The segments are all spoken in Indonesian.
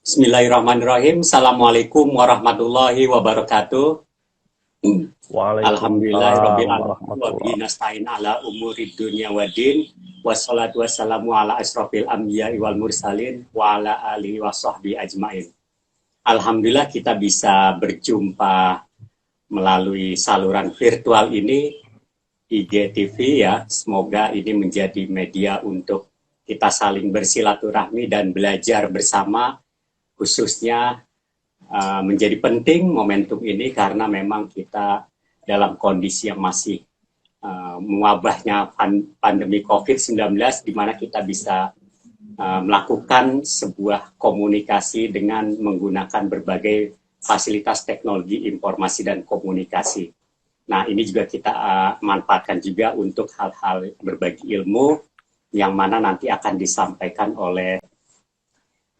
Bismillahirrahmanirrahim. Assalamualaikum warahmatullahi wabarakatuh. Alhamdulillahirabbil Waalaikumsalam alamin wa bihi warahmatullahi. nasta'in ala umurid dunya waddin. Wassalatu wassalamu ala asrofil anbiya'i wal mursalin wa ala alihi wa sahbihi ajmain. Alhamdulillah kita bisa berjumpa melalui saluran virtual ini, IGTV ya. Semoga ini menjadi media untuk kita saling bersilaturahmi dan belajar bersama, khususnya menjadi penting momentum ini karena memang kita dalam kondisi yang masih mewabahnya pandemi COVID-19, di mana kita bisa melakukan sebuah komunikasi dengan menggunakan berbagai fasilitas teknologi informasi dan komunikasi. Nah, ini juga kita manfaatkan juga untuk hal-hal berbagi ilmu yang mana nanti akan disampaikan oleh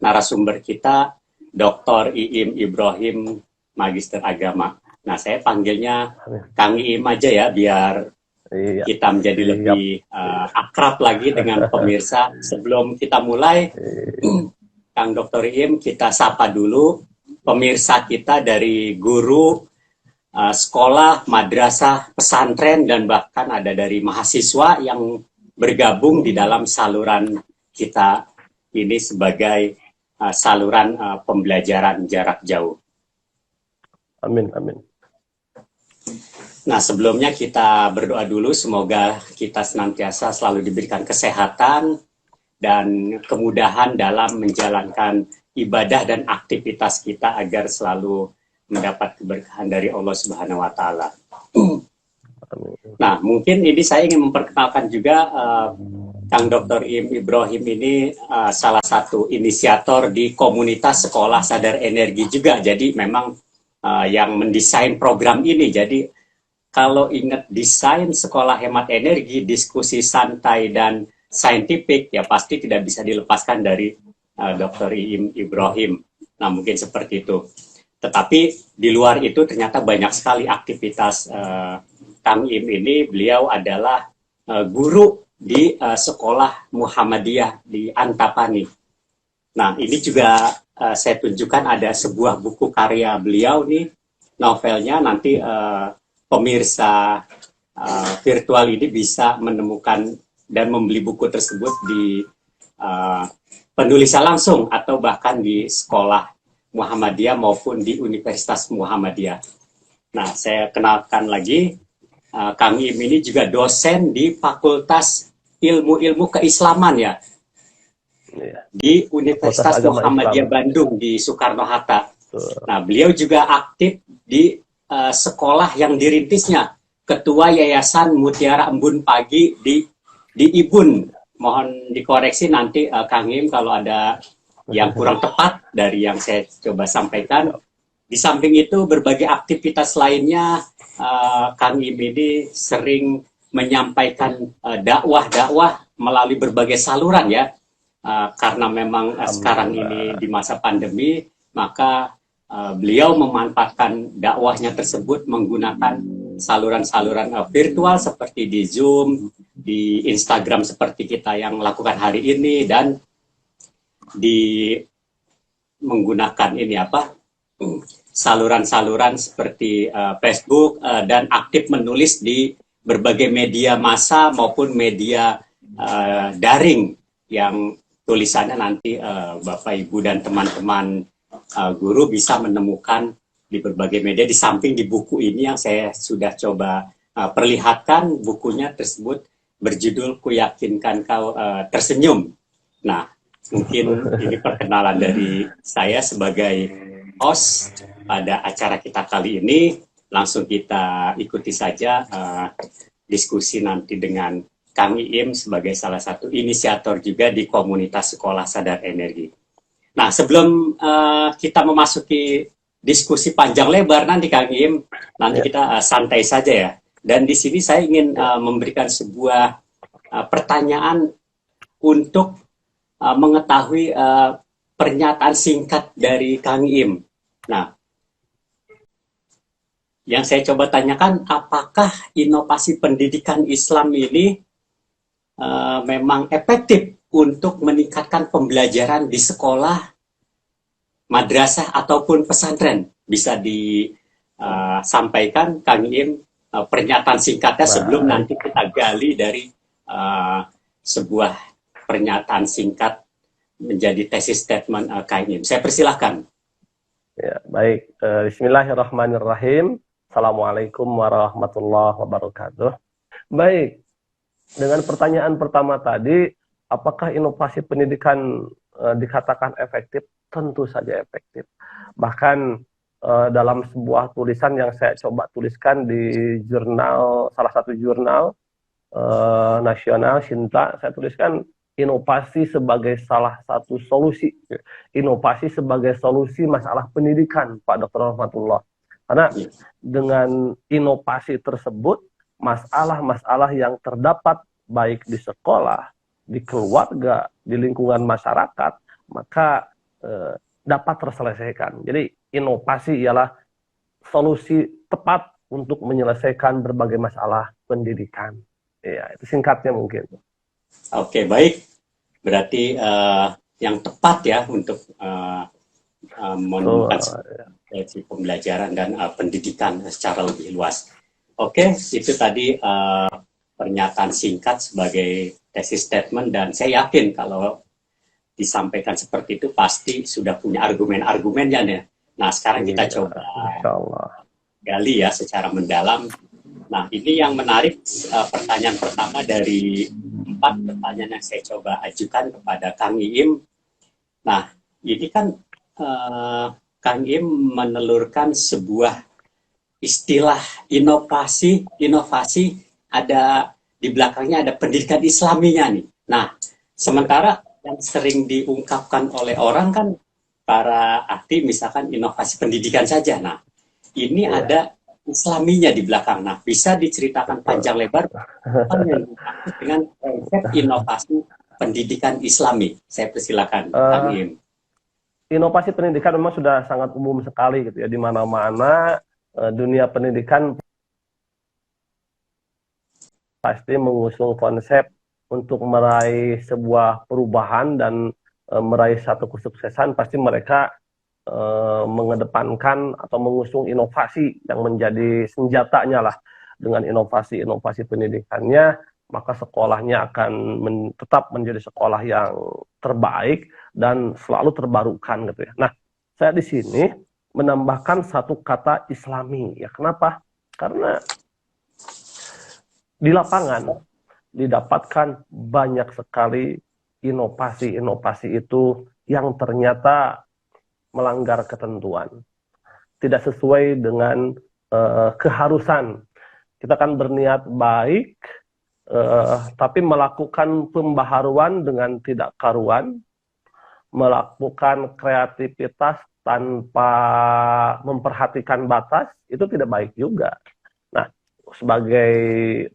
narasumber kita, Dr. Iim Ibrahim, Magister Agama. Nah, saya panggilnya Kang Iim aja ya, biar kita menjadi lebih akrab lagi dengan pemirsa. Sebelum kita mulai, Kang Dr. Iim, kita sapa dulu pemirsa kita dari guru, sekolah, madrasah, pesantren, dan bahkan ada dari mahasiswa yang bergabung di dalam saluran kita ini sebagai saluran pembelajaran jarak jauh. Amin, amin. Nah, sebelumnya kita berdoa dulu, semoga kita senantiasa selalu diberikan kesehatan dan kemudahan dalam menjalankan ibadah dan aktivitas kita agar selalu mendapat keberkahan dari Allah Subhanahu wa Ta'ala. Nah, mungkin ini saya ingin memperkenalkan juga Kang Dr. Iim Ibrahim ini salah satu inisiator di komunitas Sekolah Sadar Energi juga. Jadi memang yang mendesain program ini. Jadi kalau ingat desain sekolah hemat energi, diskusi santai dan saintifik, ya pasti tidak bisa dilepaskan dari Dr. Iim Ibrahim. Nah, mungkin seperti itu. Tetapi di luar itu ternyata banyak sekali aktivitas Kang Iim ini. Beliau adalah guru di sekolah Muhammadiyah di Antapani. Nah, ini juga saya tunjukkan ada sebuah buku karya beliau nih, novelnya. Nanti pemirsa virtual ini bisa menemukan dan membeli buku tersebut di penulisan langsung atau bahkan di sekolah Muhammadiyah maupun di Universitas Muhammadiyah. Nah, saya kenalkan lagi, Kang Iim ini juga dosen di Fakultas Ilmu-Ilmu Keislaman ya, di Universitas Muhammadiyah Bandung di Soekarno-Hatta. Nah, beliau juga aktif di sekolah yang dirintisnya, Ketua Yayasan Mutiara Embun Pagi di Ibun. Mohon dikoreksi nanti Kang Iim kalau ada yang kurang tepat dari yang saya coba sampaikan. Di samping itu berbagai aktivitas lainnya, Kang Iim ini sering menyampaikan dakwah-dakwah melalui berbagai saluran ya. Karena memang sekarang ini di masa pandemi, maka beliau memanfaatkan dakwahnya tersebut menggunakan saluran-saluran virtual seperti di Zoom, di Instagram seperti kita yang lakukan hari ini, dan di menggunakan ini saluran-saluran seperti Facebook, dan aktif menulis di berbagai media massa maupun media daring yang tulisannya nanti Bapak Ibu dan teman-teman guru bisa menemukan di berbagai media. Di samping di buku ini yang saya sudah coba perlihatkan, bukunya tersebut berjudul Ku Yakinkan Kau Tersenyum. Nah, mungkin ini perkenalan dari saya sebagai host pada acara kita kali ini. Langsung kita ikuti saja diskusi nanti dengan Kang Iim sebagai salah satu inisiator juga di komunitas Sekolah Sadar Energi. Nah, sebelum kita memasuki diskusi panjang lebar nanti Kang Iim, nanti kita santai saja ya. Dan di sini saya ingin memberikan sebuah pertanyaan untuk mengetahui pernyataan singkat dari Kang Iim. Nah, yang saya coba tanyakan, apakah inovasi pendidikan Islam ini memang efektif untuk meningkatkan pembelajaran di sekolah, madrasah ataupun pesantren? Bisa disampaikan Kang Im pernyataan singkatnya sebelum nanti kita gali dari sebuah pernyataan singkat menjadi tesis statement Kang Im. Saya persilahkan. Ya, baik. Bismillahirrahmanirrahim. Assalamualaikum warahmatullahi wabarakatuh. Baik. Dengan pertanyaan pertama tadi, apakah inovasi pendidikan dikatakan efektif? Tentu saja efektif. Bahkan dalam sebuah tulisan yang saya coba tuliskan di jurnal, salah satu jurnal nasional, Sinta, saya tuliskan inovasi sebagai salah satu solusi. Inovasi sebagai solusi masalah pendidikan, Pak Dr. Rahmatullah. Karena dengan inovasi tersebut, masalah-masalah yang terdapat baik di sekolah, di keluarga, di lingkungan masyarakat, maka dapat terselesaikan. Jadi inovasi ialah solusi tepat untuk menyelesaikan berbagai masalah pendidikan. Ya, itu singkatnya mungkin. Oke, baik. Berarti yang tepat ya untuk menemukan pembelajaran dan pendidikan secara lebih luas. Oke, itu tadi pernyataan singkat sebagai tesis statement, dan saya yakin kalau disampaikan seperti itu pasti sudah punya argumen-argumennya ya. Nah, sekarang kita coba gali ya secara mendalam. Nah, ini yang menarik, pertanyaan pertama dari 4 pertanyaan yang saya coba ajukan kepada Kang Iim. Nah, ini kan Kang Iim menelurkan sebuah istilah inovasi ada di belakangnya ada pendidikan Islaminya nih. Nah, sementara yang sering diungkapkan oleh orang kan para ahli misalkan inovasi pendidikan saja. Nah, ini ada Islaminya di belakang. Nah, bisa diceritakan panjang lebar dengan konsep inovasi pendidikan Islami. Saya persilakan, Kang Im. Inovasi pendidikan memang sudah sangat umum sekali gitu ya, di mana-mana dunia pendidikan pasti mengusung konsep untuk meraih sebuah perubahan dan meraih satu kesuksesan. Pasti mereka mengedepankan atau mengusung inovasi yang menjadi senjatanya lah. Dengan inovasi-inovasi pendidikannya, maka sekolahnya akan tetap menjadi sekolah yang terbaik dan selalu terbarukan gitu ya. Nah, saya di sini menambahkan satu kata Islami ya. Kenapa? Karena di lapangan didapatkan banyak sekali inovasi-inovasi itu yang ternyata melanggar ketentuan, tidak sesuai dengan keharusan. Kita kan berniat baik, tapi melakukan pembaharuan dengan tidak karuan, melakukan kreativitas tanpa memperhatikan batas, itu tidak baik juga. Nah, sebagai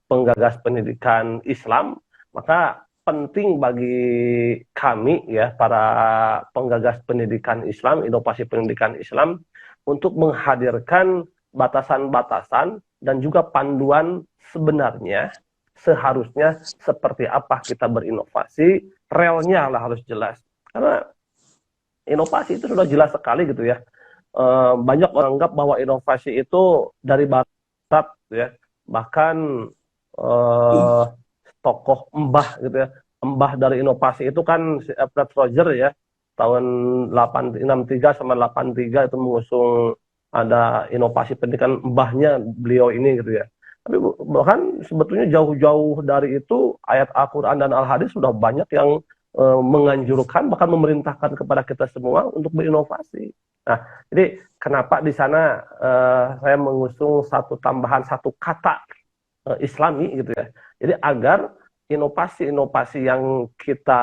penggagas pendidikan Islam, maka penting bagi kami ya, para penggagas pendidikan Islam, inovasi pendidikan Islam, untuk menghadirkan batasan-batasan dan juga panduan sebenarnya seharusnya seperti apa kita berinovasi, relnya lah harus jelas. Karena inovasi itu sudah jelas sekali gitu ya. Banyak orang anggap bahwa inovasi itu dari barat ya. Bahkan tokoh mbah gitu ya. Mbah dari inovasi itu kan Fred Roger ya. Tahun 63 sama 83 itu mengusung ada inovasi pendidikan, mbahnya beliau ini gitu ya. Tapi bahkan sebetulnya jauh-jauh dari itu ayat Al-Quran dan Al-Hadis sudah banyak yang menganjurkan, bahkan memerintahkan kepada kita semua untuk berinovasi. Nah, jadi kenapa di sana saya mengusung tambahan satu kata Islami gitu ya. Jadi agar inovasi-inovasi yang kita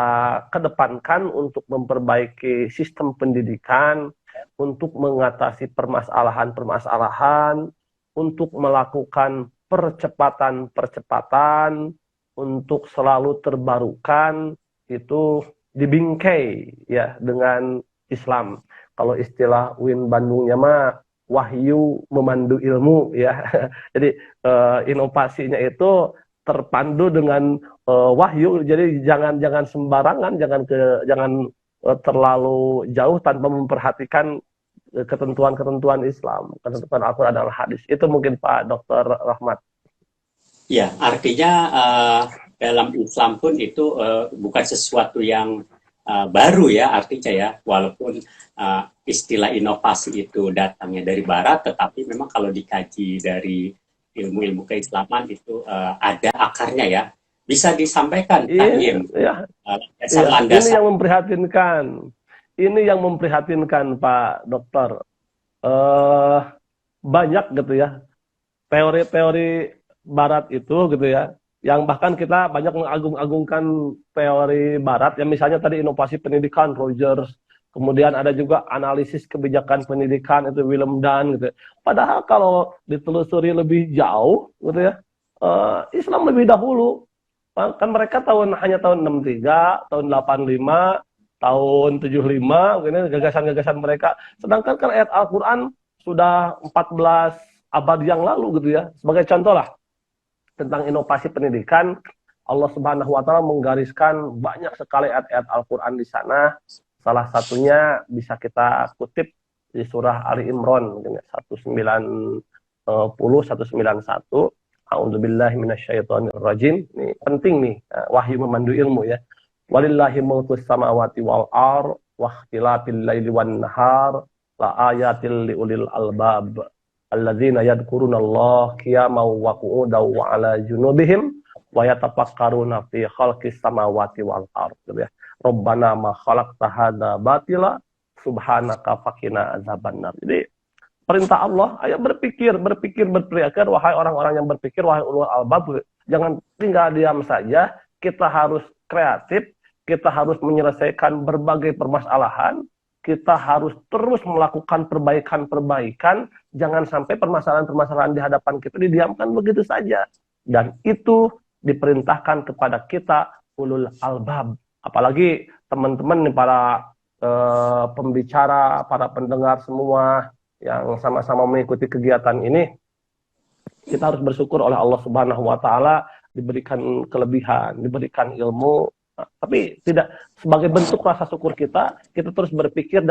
kedepankan untuk memperbaiki sistem pendidikan, untuk mengatasi permasalahan-permasalahan, untuk melakukan percepatan-percepatan, untuk selalu terbarukan, itu dibingkai ya dengan Islam. Kalau istilah Win Bandungnya mah wahyu memandu ilmu ya. Jadi inovasinya itu terpandu dengan wahyu. Jadi jangan sembarangan, jangan terlalu jauh tanpa memperhatikan ketentuan-ketentuan Islam, ketentuan Al-Quran dan Hadis. Itu mungkin Pak Dr. Rahmat. Ya, artinya dalam Islam pun itu bukan sesuatu yang baru ya, artinya ya, walaupun istilah inovasi itu datangnya dari Barat, tetapi memang kalau dikaji dari ilmu-ilmu keislaman itu ada akarnya ya, bisa disampaikan Taim. Ini yang memprihatinkan. Ini yang memprihatinkan Pak Dokter. Banyak gitu ya teori-teori Barat itu gitu ya, yang bahkan kita banyak mengagung-agungkan teori Barat, yang misalnya tadi inovasi pendidikan Rogers, kemudian ada juga analisis kebijakan pendidikan itu Willem Dunn gitu. Padahal kalau ditelusuri lebih jauh gitu ya, Islam lebih dahulu. Kan mereka hanya tahun 63, tahun 85, tahun 75, begini gagasan-gagasan mereka. Sedangkan kan ayat Al-Quran sudah 14 abad yang lalu gitu ya. Sebagai contoh lah, tentang inovasi pendidikan, Allah Subhanahu wa taala menggariskan banyak sekali ayat-ayat Al-Qur'an di sana. Salah satunya bisa kita kutip di surah Ali Imran 190 191. A'udzubillahi minasyaitonirrajim. Ini penting nih, wahyu memandu ilmu ya. Walillahi mulkus samawati wal ar wa ikhtilafil laili wan nahar la ayatil liulil albab. Alladzina yadhkurunallaha qiyaman wa qu'udan wa 'ala junubihim wa yatafakkaruna fi khalqis samawati wal ardh. Ya. Rabbana ma khalaqta hadza batila subhanaka faqina azabannar. Jadi perintah Allah, ayo berpikir, wahai orang-orang yang berpikir, wahai ulul albab, jangan tinggal diam saja. Kita harus kreatif, kita harus menyelesaikan berbagai permasalahan. Kita harus terus melakukan perbaikan-perbaikan. Jangan sampai permasalahan-permasalahan di hadapan kita didiamkan begitu saja. Dan itu diperintahkan kepada kita ulul albab. Apalagi teman-teman nih, para pembicara, para pendengar semua yang sama-sama mengikuti kegiatan ini, kita harus bersyukur oleh Allah Subhanahu wa taala diberikan kelebihan, diberikan ilmu. Tapi tidak sebagai bentuk rasa syukur kita terus berpikir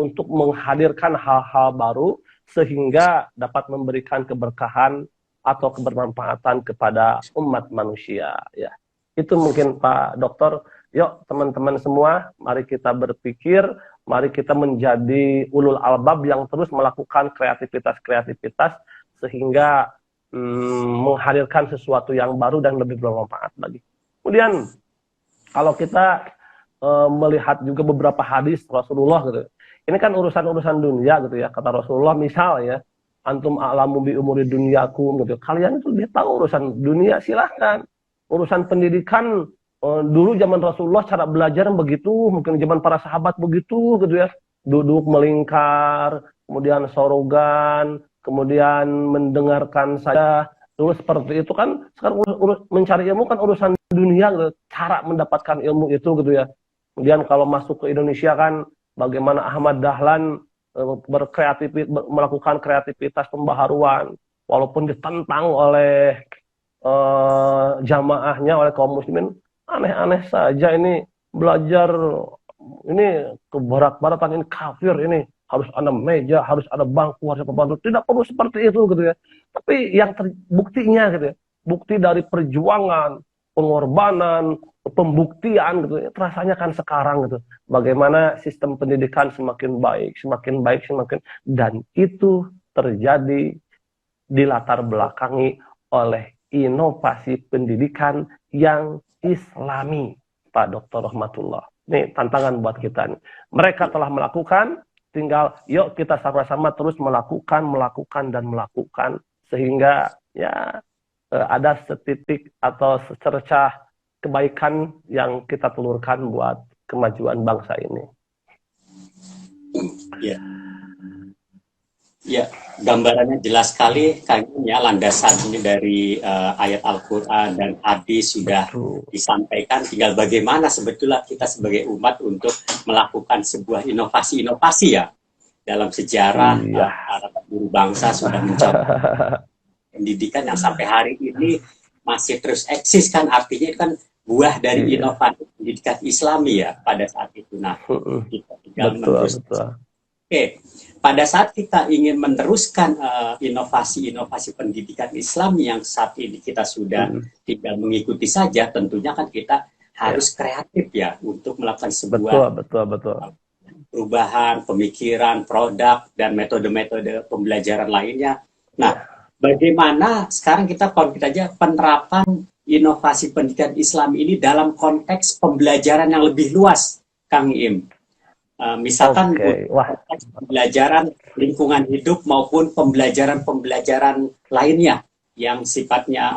untuk menghadirkan hal-hal baru sehingga dapat memberikan keberkahan atau kebermanfaatan kepada umat manusia ya. Itu mungkin Pak Dokter. Yuk teman-teman semua, mari kita berpikir, mari kita menjadi ulul albab yang terus melakukan kreativitas sehingga menghadirkan sesuatu yang baru dan lebih bermanfaat lagi. Kemudian kalau kita melihat juga beberapa hadis Rasulullah gitu. Ini kan urusan-urusan dunia gitu ya. Kata Rasulullah misal ya, antum a'lamu bi umuri dunyakum gitu. Kalian itu lebih tahu urusan dunia, silahkan. Urusan pendidikan dulu zaman Rasulullah cara belajar begitu, mungkin zaman para sahabat begitu gitu ya. Duduk melingkar, kemudian sorogan, kemudian mendengarkan saja. Dulu seperti itu kan. Sekarang mencari ilmu kan urusan dunia gitu. Cara mendapatkan ilmu itu gitu ya. Kemudian kalau masuk ke Indonesia kan bagaimana Ahmad Dahlan melakukan kreativitas pembaharuan walaupun ditentang oleh jamaahnya, oleh kaum muslimin. Aneh-aneh saja ini belajar, ini kebarat-baratan, ini kafir, ini harus ada meja, harus ada bangku, harus ada pembantu. Tidak perlu seperti itu gitu ya. Tapi yang buktinya gitu ya, bukti dari perjuangan, pengorbanan, pembuktian gitu ya, terasanya kan sekarang gitu. Bagaimana sistem pendidikan semakin baik, dan itu terjadi dilatar belakangi oleh inovasi pendidikan yang Islami, Pak Dr. Rahmatullah. Ini tantangan buat kita nih. Mereka telah melakukan, tinggal yuk kita sama-sama terus melakukan sehingga ya ada setitik atau secercah kebaikan yang kita telurkan buat kemajuan bangsa ini. Ya. Ya, gambarannya jelas sekali kayaknya, landasan ini dari ayat Al-Quran dan hadis sudah disampaikan. Tinggal bagaimana sebetulnya kita sebagai umat untuk melakukan sebuah inovasi ya. Dalam sejarah para guru bangsa sudah mencoba pendidikan yang sampai hari ini masih terus eksis kan, artinya itu kan buah dari inovasi pendidikan Islami ya pada saat itu. Nah, kita tinggal meneruskan. Betul. Oke, pada saat kita ingin meneruskan inovasi-inovasi pendidikan Islam yang saat ini kita sudah tinggal mengikuti saja, tentunya kan kita harus kreatif ya untuk melakukan sebuah perubahan, pemikiran, produk, dan metode-metode pembelajaran lainnya. Nah, bagaimana sekarang kita konkret aja penerapan inovasi pendidikan Islam ini dalam konteks pembelajaran yang lebih luas, Kang Im. Misalkan konteks pembelajaran lingkungan hidup maupun pembelajaran-pembelajaran lainnya yang sifatnya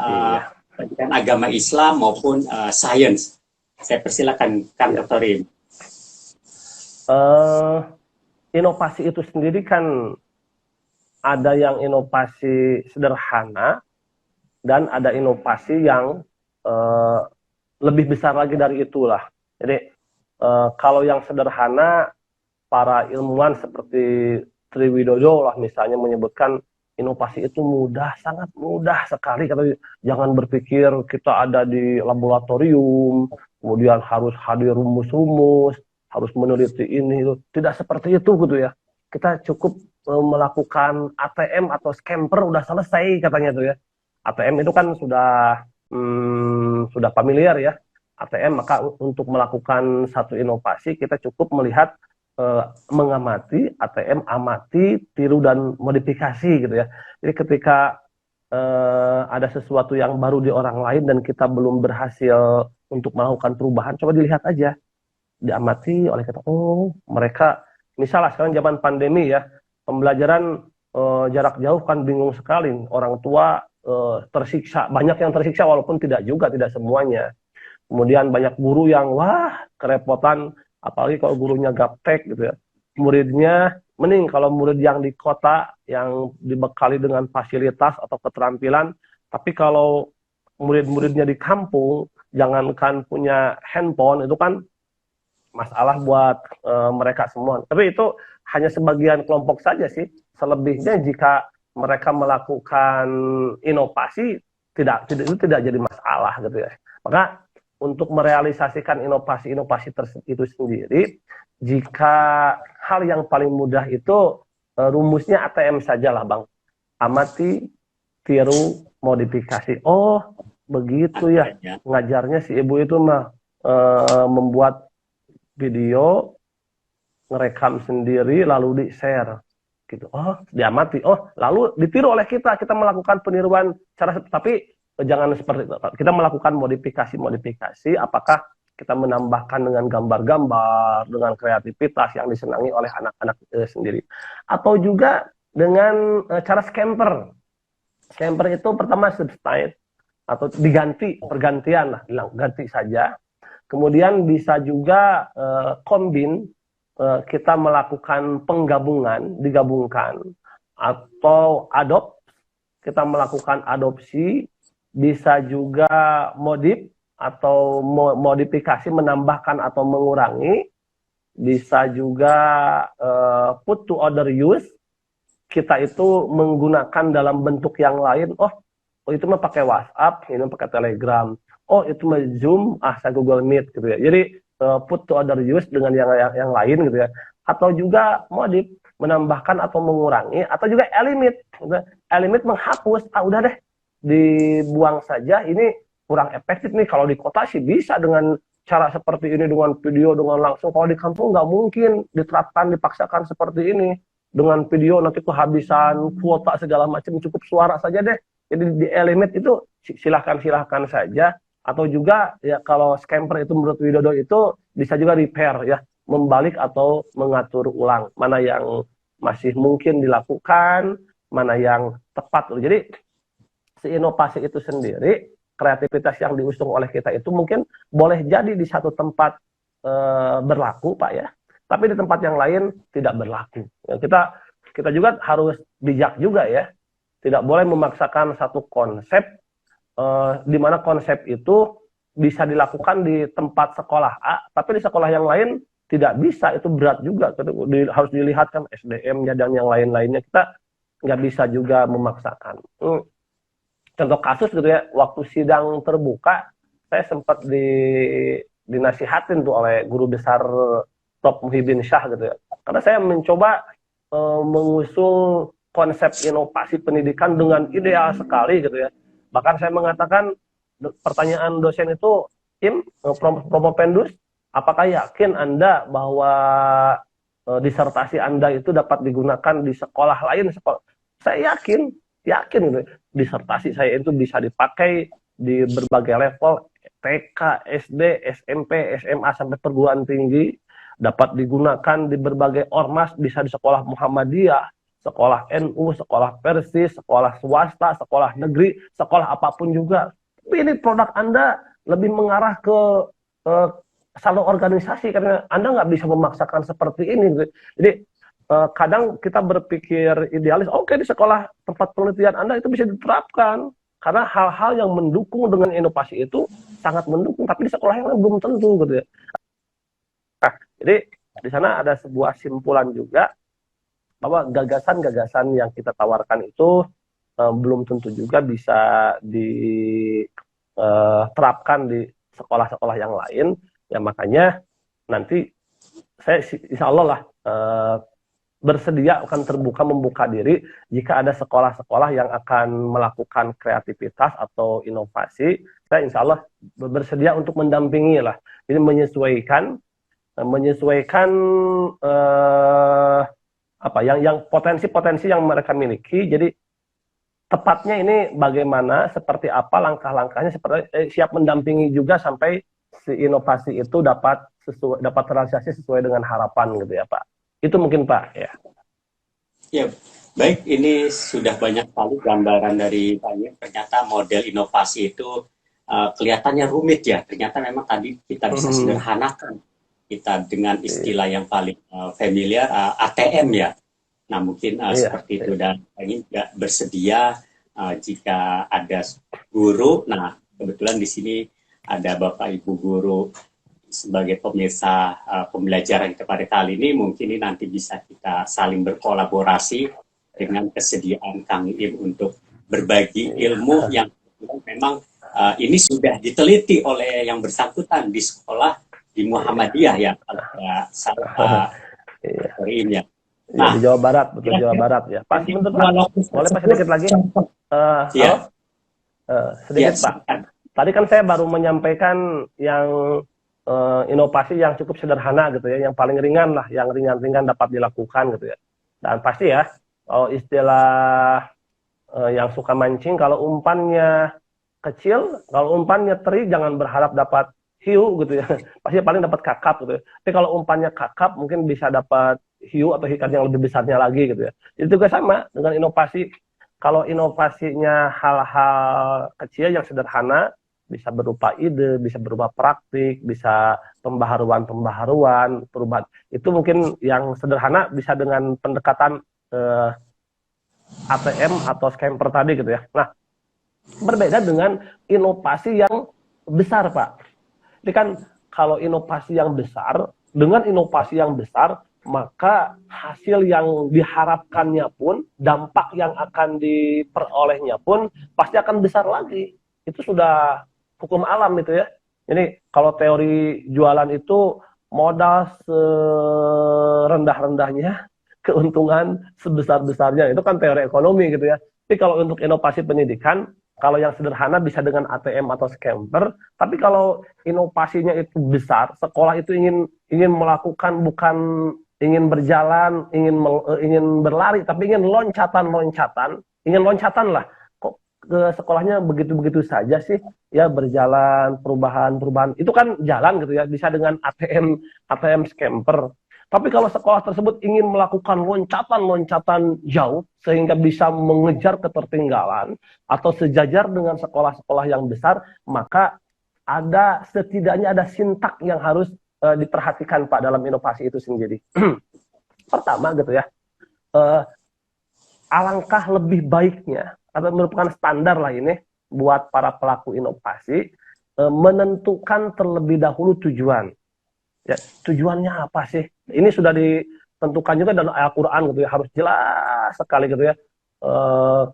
pendidikan agama Islam maupun sains. Saya persilakan Kang Dr. Im. Inovasi itu sendiri kan ada yang inovasi sederhana dan ada inovasi yang lebih besar lagi dari itulah. Jadi kalau yang sederhana, para ilmuwan seperti Triwidodo lah misalnya menyebutkan inovasi itu mudah, sangat mudah sekali. Kata, jangan berpikir kita ada di laboratorium, kemudian harus hadir rumus-rumus, harus meneliti ini, itu. Tidak seperti itu gitu ya. Kita cukup melakukan ATM atau scamper udah selesai katanya tuh ya. ATM itu kan sudah familiar ya. ATM, maka untuk melakukan satu inovasi kita cukup melihat, mengamati ATM, amati, tiru dan modifikasi gitu ya. Jadi ketika ada sesuatu yang baru di orang lain dan kita belum berhasil untuk melakukan perubahan, coba dilihat aja, diamati oleh kita. Oh, mereka misalnya sekarang zaman pandemi ya, pembelajaran jarak jauh kan bingung sekali, orang tua tersiksa, banyak yang tersiksa walaupun tidak semuanya. Kemudian banyak guru yang kerepotan, apalagi kalau gurunya gaptek gitu ya. Muridnya, mending kalau murid yang di kota yang dibekali dengan fasilitas atau keterampilan, tapi kalau murid-muridnya di kampung, jangankan punya handphone, itu kan masalah buat mereka semua. Tapi itu hanya sebagian kelompok saja sih. Selebihnya jika mereka melakukan inovasi, itu tidak jadi masalah gitu ya. Maka untuk merealisasikan inovasi-inovasi itu sendiri, jika hal yang paling mudah itu rumusnya ATM saja lah Bang. Amati, tiru, modifikasi. Oh, begitu ya. Ngajarnya si ibu itu mah membuat video, ngerekam sendiri, lalu di-share. Gitu. Oh, diamati. Oh, lalu ditiru oleh kita melakukan peniruan cara, tapi jangan seperti itu. Kita melakukan modifikasi, apakah kita menambahkan dengan gambar-gambar, dengan kreativitas yang disenangi oleh anak-anak sendiri. Atau juga dengan cara scamper. Scamper itu pertama substitute, atau diganti, pergantian lah, bilang ganti saja. Kemudian bisa juga combine, kita melakukan penggabungan, digabungkan, atau adopt, kita melakukan adopsi, bisa juga modif atau modifikasi, menambahkan atau mengurangi, bisa juga put to other use, kita itu menggunakan dalam bentuk yang lain. Oh itu mah pakai WhatsApp, ini pakai Telegram. Oh itu mah Zoom, saya Google Meet gitu ya. Jadi put to other use dengan yang lain gitu ya. Atau juga modif, menambahkan atau mengurangi, atau juga eliminate. Eliminate menghapus, udah deh, dibuang saja, ini kurang efektif nih. Kalau di kota sih bisa dengan cara seperti ini, dengan video, dengan langsung. Kalau di kampung nggak mungkin diterapkan, dipaksakan seperti ini. Dengan video nanti kehabisan kuota segala macam, cukup suara saja deh. Jadi di eliminate itu silahkan saja. Atau juga ya kalau scamper itu menurut Widodo itu bisa juga repair ya, membalik atau mengatur ulang mana yang masih mungkin dilakukan, mana yang tepat. Jadi inovasi itu sendiri, kreativitas yang diusung oleh kita itu mungkin boleh jadi di satu tempat berlaku Pak ya, tapi di tempat yang lain tidak berlaku. Ya, kita juga harus bijak juga ya, tidak boleh memaksakan satu konsep di mana konsep itu bisa dilakukan di tempat sekolah A, tapi di sekolah yang lain tidak bisa, itu berat juga. Harus dilihat kan SDM-nya dan yang lain-lainnya, kita nggak bisa juga memaksakan. contoh kasus gitu ya, waktu sidang terbuka saya sempat dinasihatin tuh oleh guru besar Prof. Muhyiddin Syah gitu ya. Karena saya mencoba mengusul konsep inovasi pendidikan dengan ideal sekali gitu ya. Bahkan saya mengatakan pertanyaan dosen itu, Promopendus, apakah yakin Anda bahwa disertasi Anda itu dapat digunakan di sekolah lain? Saya yakin gitu. Disertasi saya itu bisa dipakai di berbagai level, TK, SD, SMP, SMA sampai perguruan tinggi, dapat digunakan di berbagai ormas, bisa di sekolah Muhammadiyah, sekolah NU, sekolah Persis, sekolah swasta, sekolah negeri, sekolah apapun juga. Tapi ini produk Anda lebih mengarah ke salur organisasi, karena Anda nggak bisa memaksakan seperti ini. Jadi kadang kita berpikir idealis, oke, di sekolah tempat penelitian Anda itu bisa diterapkan. Karena hal-hal yang mendukung dengan inovasi itu sangat mendukung, tapi di sekolah yang lain belum tentu gitu ya. Nah, jadi di sana ada sebuah simpulan juga bahwa gagasan-gagasan yang kita tawarkan itu belum tentu juga bisa diterapkan di sekolah-sekolah yang lain. Ya makanya nanti saya insya Allah lah bersedia akan terbuka membuka diri jika ada sekolah-sekolah yang akan melakukan kreativitas atau inovasi. Saya insya Allah bersedia untuk mendampingi lah. Jadi menyesuaikan apa yang potensi-potensi yang mereka miliki. Jadi tepatnya ini bagaimana, seperti apa langkah-langkahnya, seperti siap mendampingi juga sampai si inovasi itu dapat terrealisasi sesuai dengan harapan gitu ya Pak. Itu mungkin Pak ya. Ya, baik, ini sudah banyak sekali gambaran dari Pak. Ternyata model inovasi itu kelihatannya rumit ya. Ternyata memang tadi kita bisa sederhanakan kita dengan istilah yang paling familiar, ATM ya. Nah mungkin seperti itu, dan ini juga bersedia jika ada guru. Nah kebetulan di sini ada Bapak Ibu guru sebagai pemirsa pembelajaran kita pada kali ini, mungkin ini nanti bisa kita saling berkolaborasi dengan kesediaan Kang Iim untuk berbagi ilmu yang memang ini sudah diteliti oleh yang bersangkutan di sekolah di Muhammadiyah ya, Dr. Iim ya. Nah, di Jawa Barat, betul, Jawa Barat ya. Pak, sebentar Pak, boleh Pak sedikit lagi? Sedikit Pak. Tadi kan saya baru menyampaikan yang inovasi yang cukup sederhana gitu ya, yang paling ringan lah, yang ringan-ringan dapat dilakukan gitu ya. Dan pasti ya, kalau istilah yang suka mancing, kalau umpannya kecil, kalau umpannya teri, jangan berharap dapat hiu gitu ya. Pasti paling dapat kakap gitu ya. Tapi kalau umpannya kakap, mungkin bisa dapat hiu atau ikan yang lebih besarnya lagi gitu ya. Itu juga sama dengan inovasi. Kalau inovasinya hal-hal kecil yang sederhana, bisa berupa ide, bisa berupa praktik, bisa pembaharuan, perubahan. Itu mungkin yang sederhana bisa dengan pendekatan ATM atau scamper tadi gitu ya. Nah, berbeda dengan inovasi yang besar, Pak. Jadi kan kalau inovasi yang besar, dengan inovasi yang besar, maka hasil yang diharapkannya pun, dampak yang akan diperolehnya pun pasti akan besar lagi. Itu sudah hukum alam itu ya. Jadi kalau teori jualan itu modal serendah-rendahnya, keuntungan sebesar-besarnya. Itu kan teori ekonomi gitu ya. Tapi kalau untuk inovasi pendidikan, kalau yang sederhana bisa dengan ATM atau scamper, tapi kalau inovasinya itu besar, sekolah itu ingin melakukan, bukan ingin berjalan, ingin berlari, tapi ingin loncatan lah. Kok ke sekolahnya begitu-begitu saja sih? Ya berjalan, perubahan. Itu kan jalan gitu ya, bisa dengan ATM scamper. Tapi kalau sekolah tersebut ingin melakukan loncatan jauh sehingga bisa mengejar ketertinggalan atau sejajar dengan sekolah-sekolah yang besar, maka setidaknya ada sintak yang harus diperhatikan Pak dalam inovasi itu sendiri. Pertama gitu ya, alangkah lebih baiknya atau merupakan standar lah ini buat para pelaku inovasi menentukan terlebih dahulu tujuan. Ya, tujuannya apa sih? Ini sudah ditentukan juga dalam Al-Quran gitu ya, harus jelas sekali gitu ya.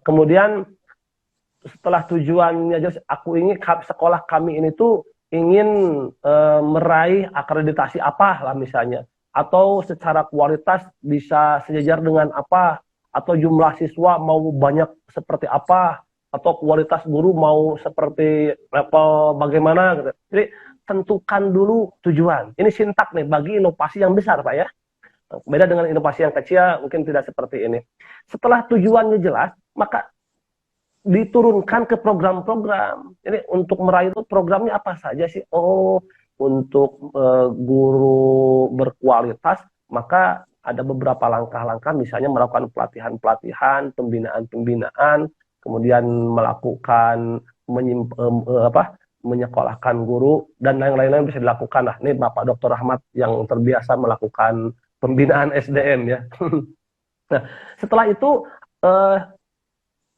Kemudian setelah tujuannya jelas, aku ingin sekolah kami ini tuh ingin meraih akreditasi apa lah misalnya, atau secara kualitas bisa sejajar dengan apa, atau jumlah siswa mau banyak seperti apa, atau kualitas guru mau seperti apa, bagaimana gitu. Jadi tentukan dulu tujuan. Ini sintak nih bagi inovasi yang besar, Pak ya. Beda dengan inovasi yang kecil, mungkin tidak seperti ini. Setelah tujuannya jelas, maka diturunkan ke program-program. Jadi untuk meraih itu programnya apa saja sih? Oh, untuk guru berkualitas, maka ada beberapa langkah-langkah, misalnya melakukan pelatihan-pelatihan, pembinaan-pembinaan, kemudian melakukan menyekolahkan guru dan lain-lain bisa dilakukan lah. Ini Bapak Dr. Rahmat yang terbiasa melakukan pembinaan SDM ya. Nah, setelah itu eh,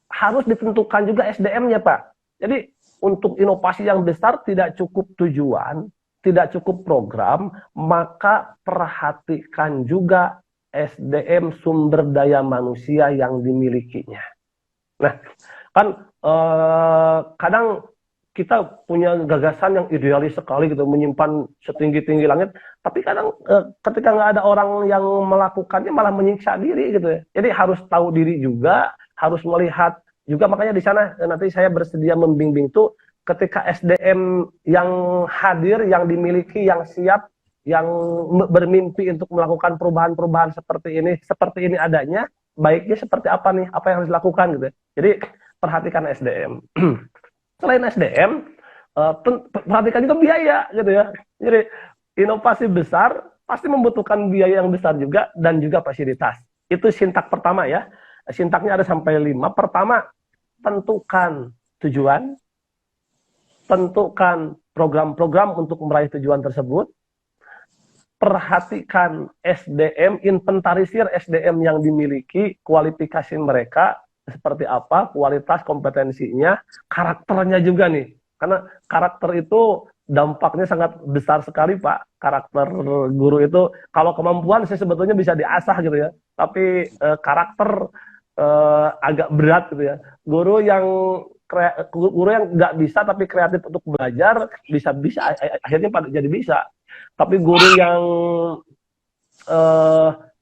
harus ditentukan juga SDM-nya, Pak. Jadi untuk inovasi yang besar tidak cukup tujuan, tidak cukup program, maka perhatikan juga SDM, sumber daya manusia yang dimilikinya. Nah, kan kadang kita punya gagasan yang idealis sekali gitu, menyimpan setinggi-tinggi langit, tapi kadang ketika nggak ada orang yang melakukannya malah menyiksa diri gitu ya. Jadi harus tahu diri juga, harus melihat juga, makanya di sana nanti saya bersedia membimbing tuh ketika SDM yang hadir, yang dimiliki, yang siap, yang bermimpi untuk melakukan perubahan-perubahan seperti ini adanya, baiknya seperti apa nih, apa yang harus dilakukan gitu. Jadi perhatikan SDM. Selain SDM, perhatikan juga biaya gitu ya. Jadi inovasi besar pasti membutuhkan biaya yang besar juga dan juga fasilitas. Itu sintak pertama ya. Sintaknya ada sampai 5. Pertama, tentukan tujuan, tentukan program-program untuk meraih tujuan tersebut, perhatikan SDM, inventarisir SDM yang dimiliki, kualifikasi mereka seperti apa, kualitas kompetensinya, karakternya juga nih. Karena karakter itu dampaknya sangat besar sekali, Pak. Karakter guru itu, kalau kemampuan sih sebetulnya bisa diasah gitu ya. Tapi karakter agak berat gitu ya. Guru yang nggak bisa tapi kreatif untuk belajar bisa akhirnya pada jadi bisa. Tapi guru yang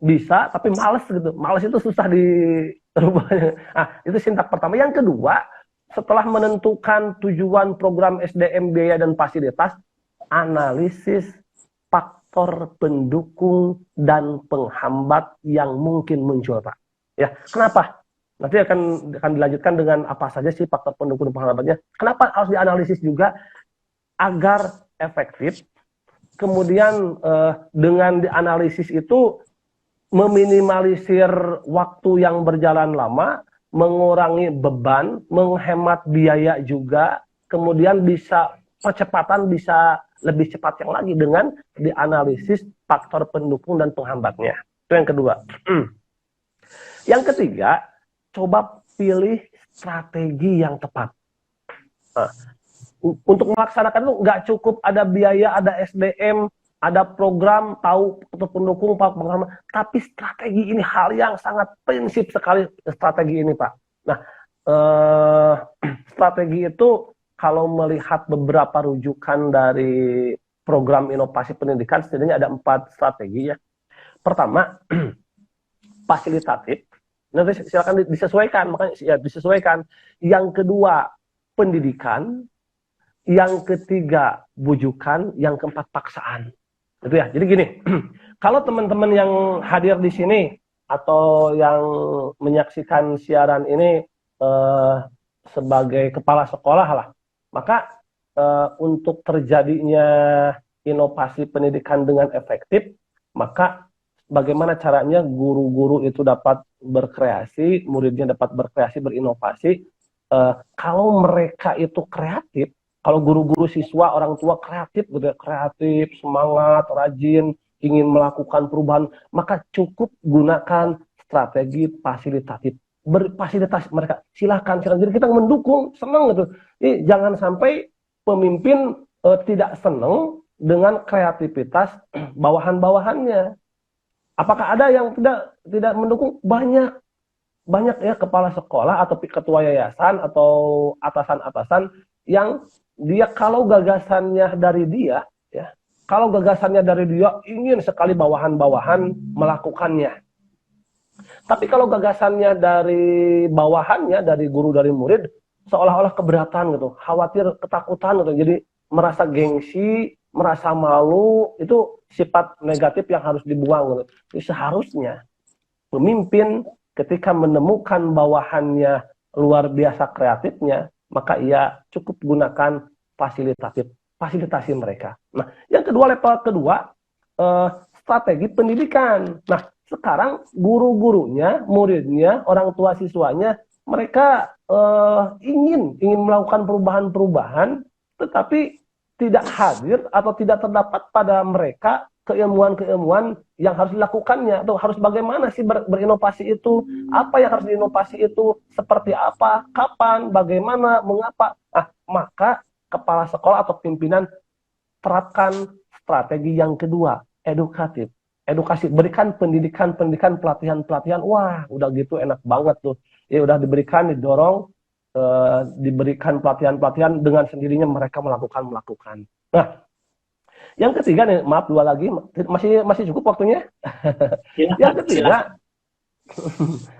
bisa tapi males gitu, males itu susah dirubahnya. Nah, itu sintak pertama. Yang kedua, setelah menentukan tujuan program SDM, biaya dan fasilitas, analisis faktor pendukung dan penghambat yang mungkin muncul, Pak. Ya, kenapa? Nanti akan dilanjutkan dengan apa saja sih faktor pendukung dan penghambatnya. Kenapa harus dianalisis juga agar efektif? Kemudian dengan dianalisis itu meminimalisir waktu yang berjalan lama, mengurangi beban, menghemat biaya juga, kemudian bisa percepatan bisa lebih cepat yang lagi dengan dianalisis faktor pendukung dan penghambatnya. Itu yang kedua. Yang ketiga, coba pilih strategi yang tepat. Nah, untuk melaksanakan itu nggak cukup ada biaya, ada SDM, ada program, tahu pendukung, pengalaman, tapi strategi ini hal yang sangat prinsip sekali, strategi ini, Pak. Nah, strategi itu kalau melihat beberapa rujukan dari program inovasi pendidikan, setidaknya ada 4 strategi ya. Pertama, fasilitatif. Nanti silakan disesuaikan, makanya ya disesuaikan. Yang kedua, pendidikan. Yang ketiga, bujukan. Yang keempat, paksaan. Itu ya. Jadi gini, kalau teman-teman yang hadir di sini atau yang menyaksikan siaran ini sebagai kepala sekolah lah, maka untuk terjadinya inovasi pendidikan dengan efektif, maka bagaimana caranya guru-guru itu dapat berkreasi, muridnya dapat berkreasi, berinovasi. Kalau mereka itu kreatif, kalau guru-guru, siswa, orang tua kreatif, gitu ya, kreatif, semangat, rajin, ingin melakukan perubahan, maka cukup gunakan strategi fasilitatif. Berfasilitas mereka, silahkan. Jadi kita mendukung, senang gitu. Jadi jangan sampai pemimpin tidak senang dengan kreativitas bawahan-bawahannya. Apakah ada yang tidak mendukung? Banyak. banyak ya kepala sekolah atau ketua yayasan atau atasan-atasan yang dia kalau gagasannya dari dia, ya, kalau gagasannya dari dia ingin sekali bawahan-bawahan melakukannya. Tapi kalau gagasannya dari bawahannya, dari guru, dari murid, seolah-olah keberatan gitu, khawatir, ketakutan gitu. Jadi merasa gengsi, merasa malu, itu sifat negatif yang harus dibuang gitu. Jadi seharusnya pemimpin ketika menemukan bawahannya luar biasa kreatifnya, maka ia cukup gunakan fasilitasi mereka. Nah, yang kedua, level kedua, strategi pendidikan. Nah, sekarang guru-gurunya, muridnya, orang tua siswanya, mereka ingin melakukan perubahan-perubahan, tetapi tidak hadir atau tidak terdapat pada mereka keilmuan-keilmuan yang harus dilakukannya, atau harus bagaimana sih berinovasi itu, apa yang harus diinovasi itu, seperti apa, kapan, bagaimana, mengapa. Nah, maka kepala sekolah atau pimpinan terapkan strategi yang kedua, edukatif. Edukasi, berikan pendidikan, pelatihan. Wah, udah gitu enak banget tuh. Ya udah diberikan, didorong, diberikan pelatihan dengan sendirinya mereka melakukan. Nah, yang ketiga nih, maaf dua lagi, masih cukup waktunya.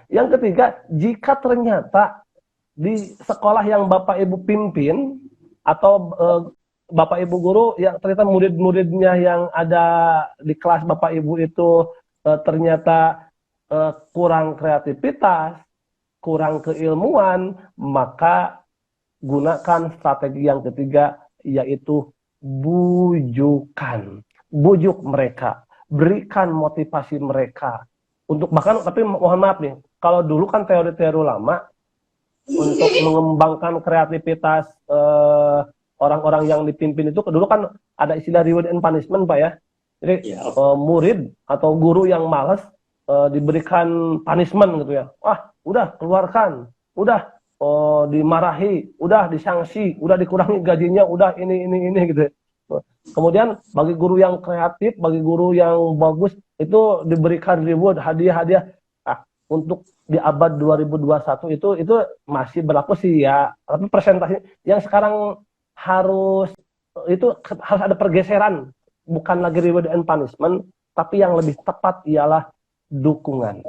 Yang ketiga, jika ternyata di sekolah yang Bapak Ibu pimpin atau Bapak Ibu guru yang ternyata murid-muridnya yang ada di kelas Bapak Ibu itu ternyata kurang kreativitas, kurang keilmuan, maka gunakan strategi yang ketiga, yaitu bujukan. Bujuk mereka, berikan motivasi mereka untuk, bahkan, tapi mohon maaf nih, kalau dulu kan teori-teori lama untuk mengembangkan kreativitas orang-orang yang dipimpin itu, dulu kan ada istilah reward and punishment, Pak ya. Jadi murid atau guru yang malas diberikan punishment gitu ya. Wah, udah keluarkan, udah dimarahi, udah disanksi, udah dikurangi gajinya, udah ini gitu. Kemudian bagi guru yang kreatif, bagi guru yang bagus, itu diberikan reward, hadiah-hadiah. Untuk di abad 2021 itu masih berlaku sih ya, tapi presentasi yang sekarang harus ada pergeseran, bukan lagi reward and punishment, tapi yang lebih tepat ialah dukungan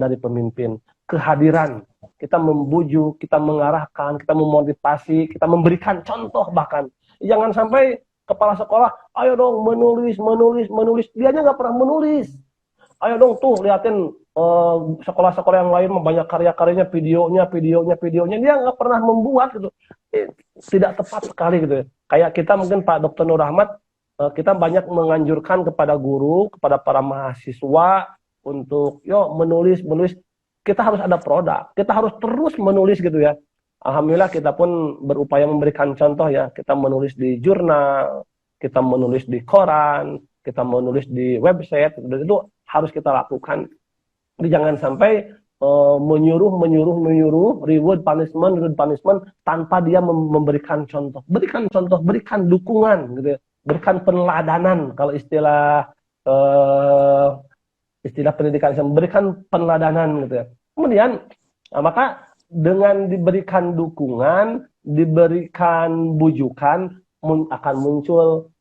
dari pemimpin, kehadiran, kita membujuk, kita mengarahkan, kita memotivasi, kita memberikan contoh. Bahkan jangan sampai kepala sekolah, ayo dong menulis, dianya nggak pernah menulis. Ayo dong tuh liatin sekolah-sekolah yang lain banyak karya-karyanya, videonya, dia nggak pernah membuat gitu. Tidak tepat sekali gitu ya. Kayak kita mungkin Pak Dr. Nur Rahmat, kita banyak menganjurkan kepada guru, kepada para mahasiswa untuk menulis. Kita harus ada produk, kita harus terus menulis gitu ya. Alhamdulillah kita pun berupaya memberikan contoh ya. Kita menulis di jurnal, kita menulis di koran, kita menulis di website, dan itu harus kita lakukan. Jadi jangan sampai menyuruh, reward punishment tanpa dia memberikan contoh. Berikan contoh, berikan dukungan gitu ya. Berikan peneladanan, kalau istilah pendidikan, memberikan peneladanan gitu ya. Kemudian maka dengan diberikan dukungan, diberikan bujukan, akan muncul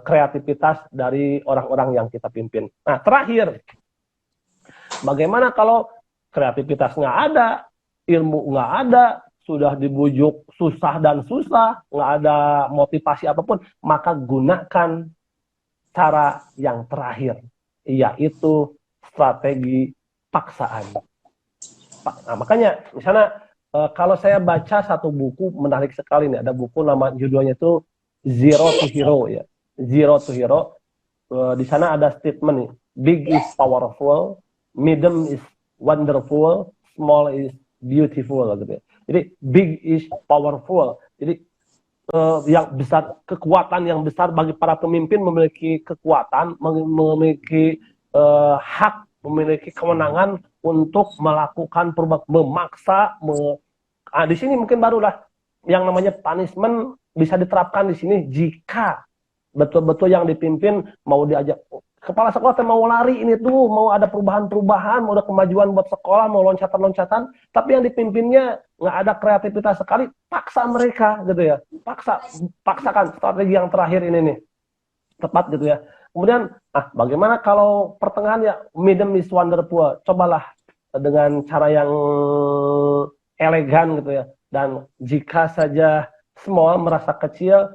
kreativitas dari orang-orang yang kita pimpin. Nah, terakhir, bagaimana kalau kreativitas nggak ada, ilmu nggak ada, sudah dibujuk susah, nggak ada motivasi apapun, maka gunakan cara yang terakhir, yaitu strategi paksaan. Nah, makanya misalnya kalau saya baca satu buku menarik sekali nih, ada buku judulnya itu Zero to Hero ya. Zero to Hero. Di sana ada statement nih, big is powerful, medium is wonderful, small is beautiful gitu ya. Jadi big is powerful. Jadi yang besar, kekuatan yang besar bagi para pemimpin, memiliki kekuatan, memiliki hak, memiliki kewenangan untuk melakukan perubahan, memaksa. Di sini mungkin barulah yang namanya punishment bisa diterapkan di sini jika betul-betul yang dipimpin mau diajak kepala sekolah teh mau lari ini tuh, mau ada perubahan-perubahan, mau ada kemajuan buat sekolah, mau loncatan-loncatan, tapi yang dipimpinnya nggak ada kreativitas sekali, paksa mereka gitu ya, paksakan strategi yang terakhir ini nih, tepat gitu ya. Kemudian, bagaimana kalau pertengahan ya, medium is wonderful, cobalah dengan cara yang elegan gitu ya, dan jika saja small merasa kecil,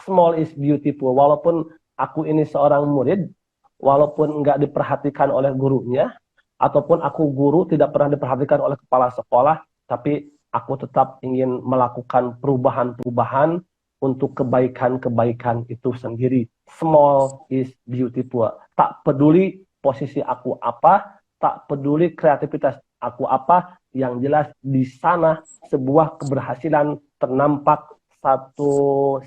small is beautiful, walaupun aku ini seorang murid, walaupun nggak diperhatikan oleh gurunya, ataupun aku guru tidak pernah diperhatikan oleh kepala sekolah, tapi aku tetap ingin melakukan perubahan-perubahan untuk kebaikan-kebaikan itu sendiri. Small is beautiful. Tak peduli posisi aku apa, tak peduli kreativitas aku apa, yang jelas di sana sebuah keberhasilan ternampak satu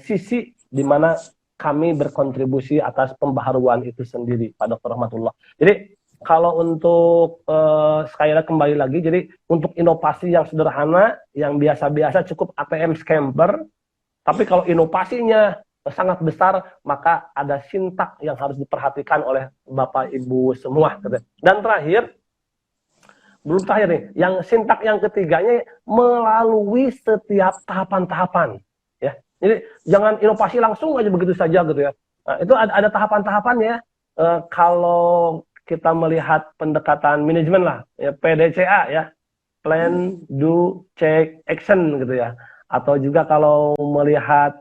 sisi di mana kami berkontribusi atas pembaharuan itu sendiri, Pak Dr. Rahmatullah. Jadi kalau untuk sekali lagi kembali lagi, jadi untuk inovasi yang sederhana, yang biasa-biasa cukup ATM scamper, tapi kalau inovasinya sangat besar, maka ada sintak yang harus diperhatikan oleh Bapak Ibu semua. Dan terakhir, belum terakhir nih, yang sintak yang ketiganya melalui setiap tahapan-tahapan. Ya, jadi jangan inovasi langsung aja begitu saja gitu ya. Nah, itu ada tahapan-tahapannya. Kalau kita melihat pendekatan manajemen lah, ya, PDCA ya, plan, do, check, action gitu ya. Atau juga kalau melihat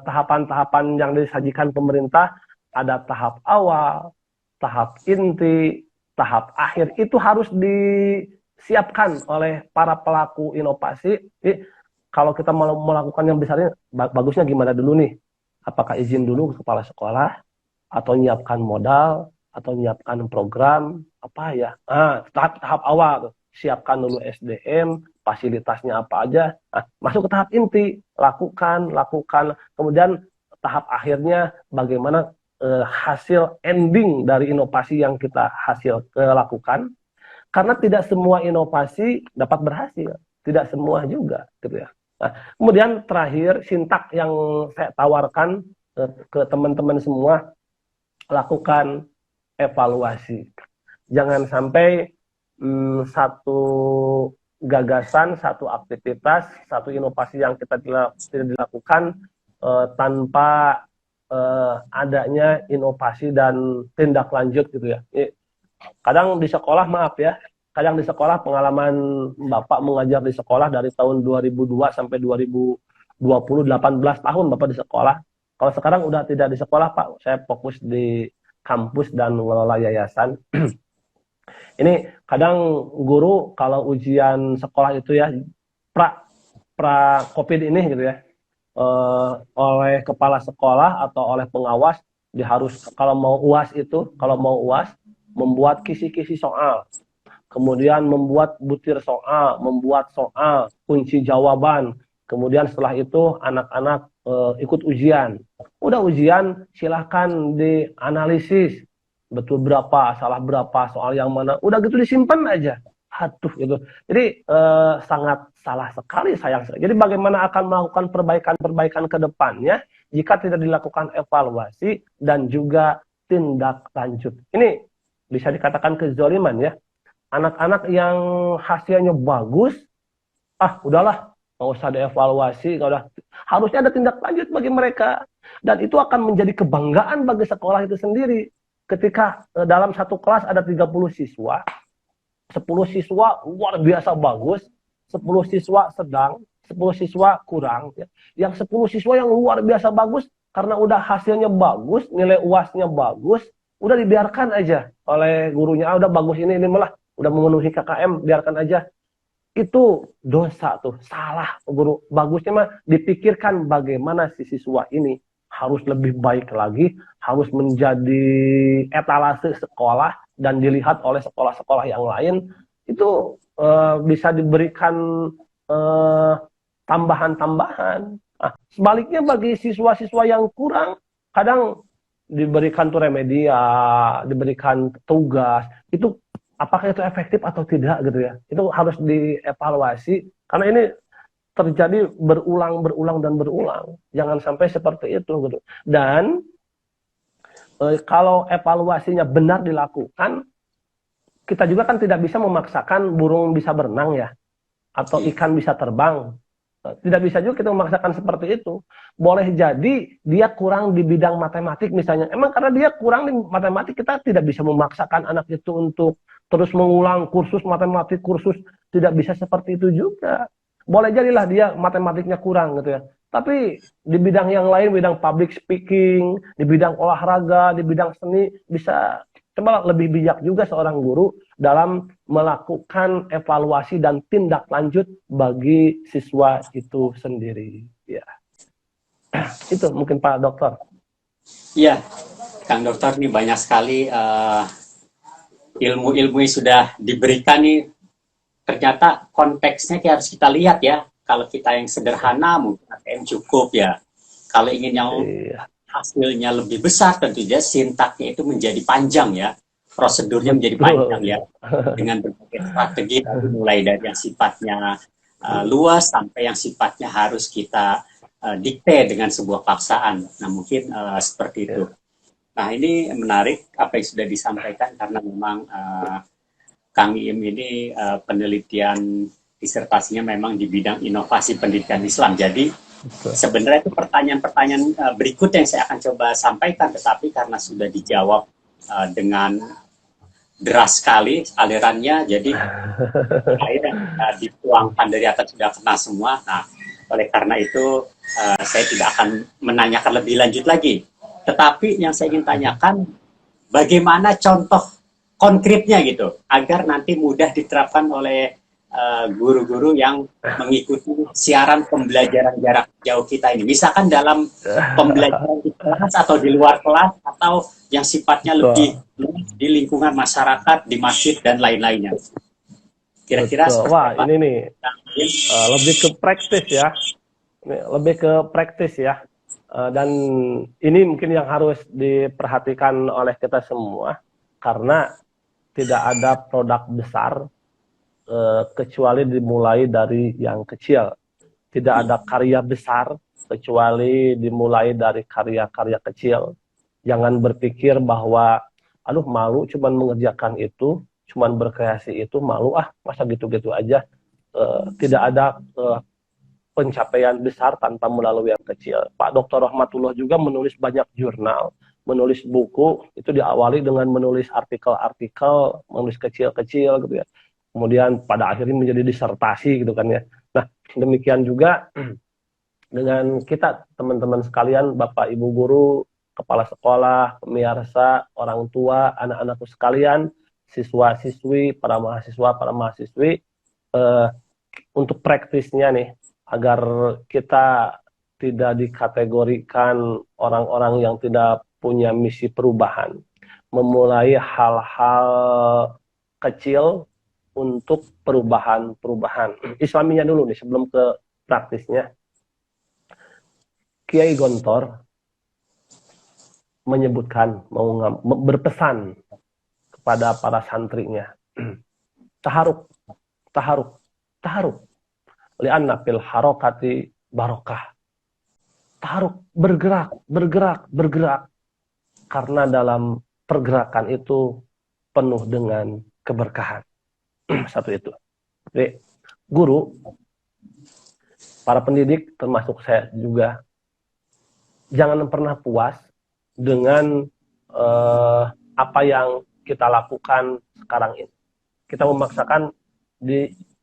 tahapan-tahapan yang disajikan pemerintah, ada tahap awal, tahap inti, tahap akhir, itu harus disiapkan oleh para pelaku inovasi. Jadi, kalau kita mau melakukan yang besar ini, bagusnya gimana dulu nih? Apakah izin dulu ke kepala sekolah, atau nyiapkan modal, atau nyiapkan program, apa ya? Tahap awal tuh. Siapkan dulu SDM, fasilitasnya apa aja. Masuk ke tahap inti, lakukan. Kemudian tahap akhirnya bagaimana hasil ending dari inovasi yang kita lakukan. Karena tidak semua inovasi dapat berhasil, tidak semua juga, gitu ya. Nah, kemudian terakhir sintak yang saya tawarkan ke teman-teman semua, lakukan evaluasi. Jangan sampai satu gagasan, satu aktivitas, satu inovasi yang kita tidak dilakukan tanpa adanya inovasi dan tindak lanjut gitu ya. Kadang di sekolah, maaf ya, kadang di sekolah pengalaman Bapak mengajar di sekolah dari tahun 2002 sampai 2020, 18 tahun Bapak di sekolah. Kalau sekarang udah tidak di sekolah Pak, saya fokus di kampus dan mengelola yayasan. Ini kadang guru kalau ujian sekolah itu ya, pra COVID ini gitu ya, oleh kepala sekolah atau oleh pengawas, diharus kalau mau UAS membuat kisi-kisi soal, kemudian membuat butir soal, membuat soal, kunci jawaban, kemudian setelah itu anak-anak ikut ujian. Udah ujian, silahkan dianalisis, betul berapa, salah berapa, soal yang mana, udah gitu disimpan aja. Aduh gitu. Jadi sangat salah sekali, sayang sekali. Jadi bagaimana akan melakukan perbaikan-perbaikan ke depannya jika tidak dilakukan evaluasi dan juga tindak lanjut. Ini bisa dikatakan kezaliman ya. Anak-anak yang hasilnya bagus, udahlah, nggak usah dievaluasi, harusnya ada tindak lanjut bagi mereka. Dan itu akan menjadi kebanggaan bagi sekolah itu sendiri. Ketika dalam satu kelas ada 30 siswa, 10 siswa luar biasa bagus, 10 siswa sedang, 10 siswa kurang. Yang 10 siswa yang luar biasa bagus, karena udah hasilnya bagus, nilai UAS-nya bagus, udah dibiarkan aja oleh gurunya. Udah bagus ini malah udah memenuhi KKM, biarkan aja. Itu dosa tuh, salah guru. Bagusnya mah dipikirkan bagaimana si siswa ini harus lebih baik lagi, harus menjadi etalase sekolah, dan dilihat oleh sekolah-sekolah yang lain, itu bisa diberikan tambahan-tambahan. Sebaliknya bagi siswa-siswa yang kurang, kadang diberikan tuh remedia, diberikan tugas, itu apakah itu efektif atau tidak gitu ya. Itu harus dievaluasi, karena ini terjadi berulang dan berulang. Jangan sampai seperti itu gitu. Dan kalau evaluasinya benar dilakukan, kita juga kan tidak bisa memaksakan burung bisa berenang ya, atau ikan bisa terbang. Tidak bisa juga kita memaksakan seperti itu. Boleh jadi dia kurang di bidang matematik misalnya. Emang karena dia kurang di matematik, kita tidak bisa memaksakan anak itu untuk terus mengulang kursus matematik, kursus. Tidak bisa seperti itu juga. Boleh jadilah dia matematiknya kurang gitu ya. Tapi di bidang yang lain, bidang public speaking, di bidang olahraga, di bidang seni, bisa coba lebih bijak juga seorang guru dalam melakukan evaluasi dan tindak lanjut bagi siswa itu sendiri. Ya, itu mungkin Pak Dokter. Iya, Kang Dokter nih banyak sekali ilmu-ilmu yang sudah diberikan nih. Ternyata konteksnya harus kita lihat ya. Kalau kita yang sederhana mungkin ATM cukup ya. Kalau ingin yang Iya, hasilnya lebih besar tentunya sintaknya itu menjadi panjang ya. Prosedurnya menjadi panjang betul. ya. Dengan berbagai strategi tadi mulai dari yang sifatnya luas sampai yang sifatnya harus kita dikte dengan sebuah paksaan. Nah mungkin seperti itu. Ya, Nah ini menarik apa yang sudah disampaikan karena memang Kang Im ini penelitian disertasinya memang di bidang inovasi pendidikan Islam. Jadi betul. sebenarnya itu pertanyaan-pertanyaan berikut yang saya akan coba sampaikan, tetapi karena sudah dijawab dengan deras sekali alirannya, jadi air yang dituangkan dari atas sudah kena semua. Nah, oleh karena itu saya tidak akan menanyakan lebih lanjut lagi. Tetapi yang saya ingin tanyakan, bagaimana contoh konkretnya gitu, agar nanti mudah diterapkan oleh guru-guru yang mengikuti siaran pembelajaran jarak jauh kita ini. Misalkan dalam pembelajaran di kelas atau di luar kelas, atau yang sifatnya lebih luas di lingkungan masyarakat, di masjid, dan lain-lainnya. Kira-kira Betul. seperti Wah, apa? ini nih lebih ke praktis ya. Lebih ke praktis ya. Dan ini mungkin yang harus diperhatikan oleh kita semua, karena tidak ada produk besar kecuali dimulai dari yang kecil. Tidak ada karya besar kecuali dimulai dari karya-karya kecil. Jangan berpikir bahwa, aduh malu cuman mengerjakan itu, cuman berkreasi itu, malu masa gitu-gitu aja. Tidak ada pencapaian besar tanpa melalui yang kecil. Pak Dr. Rahmatullah juga menulis banyak jurnal, menulis buku, itu diawali dengan menulis artikel-artikel, menulis kecil-kecil gitu ya. Kemudian pada akhirnya menjadi disertasi gitu kan ya. Nah, demikian juga dengan kita teman-teman sekalian, Bapak Ibu guru, kepala sekolah, pemirsa, orang tua, anak-anakku sekalian, siswa-siswi, para mahasiswa, para mahasiswi, untuk praktisnya nih, agar kita tidak dikategorikan orang-orang yang tidak punya misi perubahan. Memulai hal-hal kecil untuk perubahan-perubahan. Islaminya dulu nih sebelum ke praktisnya. Kiai Gontor menyebutkan, berpesan kepada para santrinya. Taharuk, taharuk, taharuk. Lianna fil harokati barokah. Taharuk, bergerak, bergerak, bergerak. Karena dalam pergerakan itu penuh dengan keberkahan. Satu itu. Jadi, guru, para pendidik, termasuk saya juga, jangan pernah puas dengan apa yang kita lakukan sekarang ini. Kita memaksakan,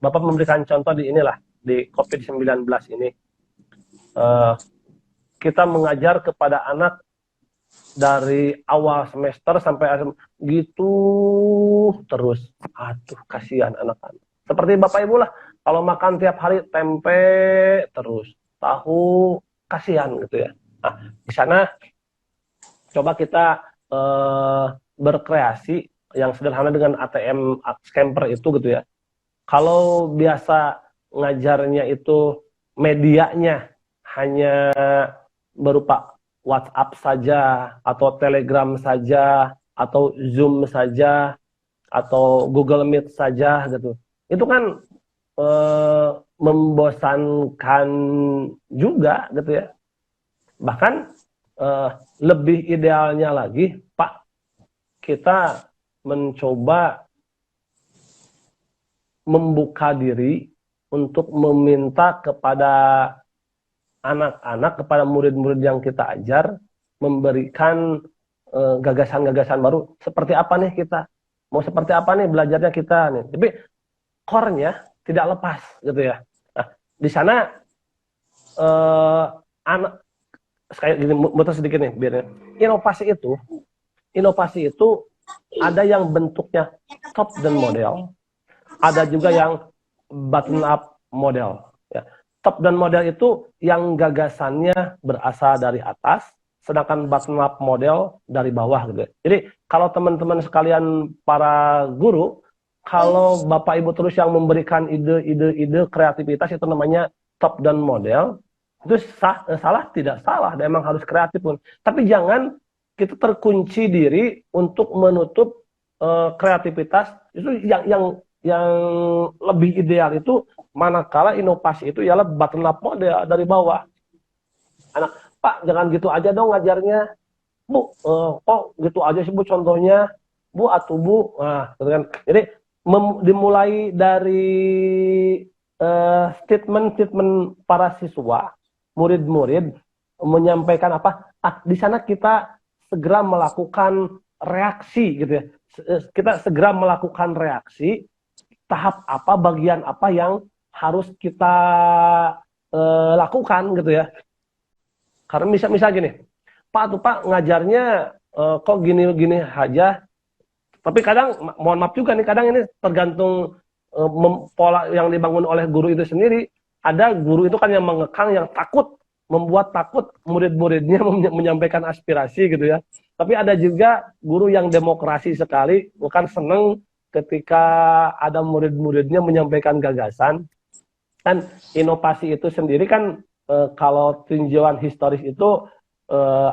Bapak memberikan contoh di inilah, di COVID-19 ini. Kita mengajar kepada anak dari awal semester sampai akhir gitu terus. Aduh, kasihan anak-anak. Seperti Bapak Ibu lah, kalau makan tiap hari tempe terus, tahu, kasihan gitu ya. Nah, di sana coba kita berkreasi yang sederhana dengan ATM Scamper itu gitu ya. Kalau biasa ngajarnya itu medianya hanya berupa WhatsApp saja, atau Telegram saja, atau Zoom saja, atau Google Meet saja gitu. Itu kan membosankan juga gitu ya. Bahkan lebih idealnya lagi, Pak, kita mencoba membuka diri untuk meminta kepada anak-anak, kepada murid-murid yang kita ajar, memberikan gagasan-gagasan baru. Seperti apa nih kita? Mau seperti apa nih belajarnya kita nih? Tapi core-nya tidak lepas gitu ya. Nah, di sana anak kayak gini, muter sedikit nih biar inovasi itu ada yang bentuknya top down model, ada juga yang button up model. Ya. Top down model itu yang gagasannya berasal dari atas, sedangkan bottom up model dari bawah gitu. Jadi kalau teman-teman sekalian para guru, kalau Bapak Ibu terus yang memberikan ide-ide kreativitas itu namanya top down model, itu salah tidak salah, memang harus kreatif pun. Tapi jangan kita terkunci diri untuk menutup kreativitas. Itu yang lebih ideal itu manakala inovasi itu ialah bottom up model dari bawah. Anak, Pak, jangan gitu aja dong ngajarnya. Bu, kok gitu aja sih Bu contohnya? Bu, atuh Bu. Nah, gitu kan. Jadi dimulai dari statement para siswa, murid-murid menyampaikan apa? Di sana kita segera melakukan reaksi gitu ya. Kita segera melakukan reaksi, tahap apa, bagian apa yang harus kita lakukan gitu ya. Karena misal gini, Pak ngajarnya kok gini-gini aja. Tapi kadang, mohon maaf juga nih, kadang ini tergantung pola yang dibangun oleh guru itu sendiri. Ada guru itu kan yang mengekang, yang takut, membuat takut murid-muridnya menyampaikan aspirasi gitu ya. Tapi ada juga guru yang demokrasi sekali, bukan seneng ketika ada murid-muridnya menyampaikan gagasan. Dan inovasi itu sendiri kan kalau tinjauan historis itu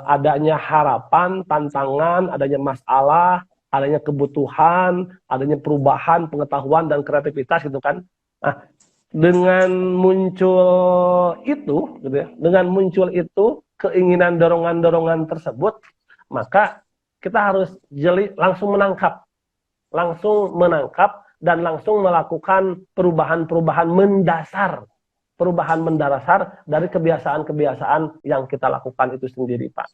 adanya harapan, tantangan, adanya masalah, adanya kebutuhan, adanya perubahan, pengetahuan dan kreativitas gitu kan. Nah, dengan muncul itu, gitu ya, dengan muncul itu keinginan dorongan-dorongan tersebut, maka kita harus langsung menangkap dan langsung melakukan perubahan mendasar dari kebiasaan-kebiasaan yang kita lakukan itu sendiri, Pak.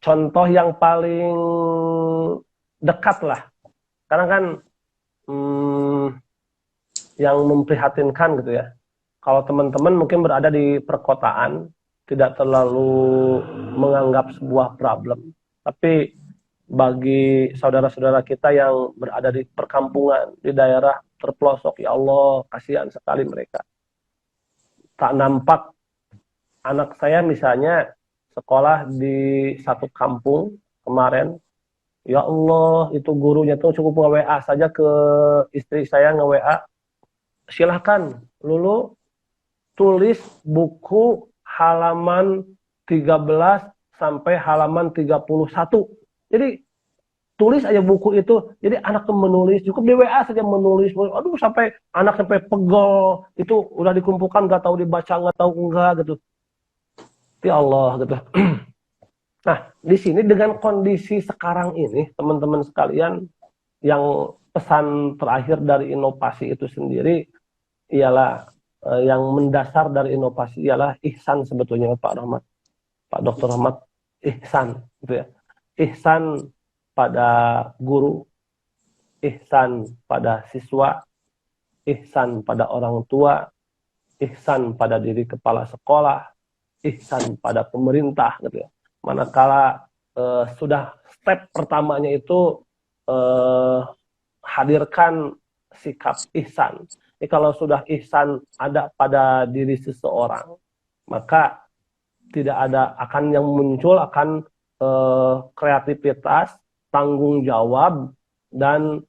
Contoh yang paling dekat lah, karena kan yang memprihatinkan gitu ya, kalau teman-teman mungkin berada di perkotaan tidak terlalu menganggap sebuah problem, tapi bagi saudara-saudara kita yang berada di perkampungan, di daerah terpelosok, ya Allah, kasihan sekali mereka. Tak nampak anak saya misalnya sekolah di satu kampung kemarin, ya Allah, itu gurunya tuh cukup nge-WA saja ke istri saya, nge-WA, silahkan Lulu tulis buku halaman 13 sampai halaman 31. Jadi tulis aja buku itu. Jadi anak tuh menulis, cukup di WA saja menulis. Aduh, sampai anak sampai pegel. Itu udah dikumpulkan, nggak tahu dibaca, nggak tahu enggak gitu. Ya Allah gitu. Nah, di sini dengan kondisi sekarang ini, teman-teman sekalian, yang pesan terakhir dari inovasi itu sendiri ialah yang mendasar dari inovasi ialah ihsan sebetulnya, Pak Rahmat, Pak Dr. Rahmat, ihsan gitu ya. Ihsan pada guru, ihsan pada siswa, ihsan pada orang tua, ihsan pada diri kepala sekolah, ihsan pada pemerintah gitu ya. Manakala sudah step pertamanya itu hadirkan sikap ihsan. Jadi kalau sudah ihsan ada pada diri seseorang, maka tidak ada akan yang muncul akan kreativitas, tanggung jawab, dan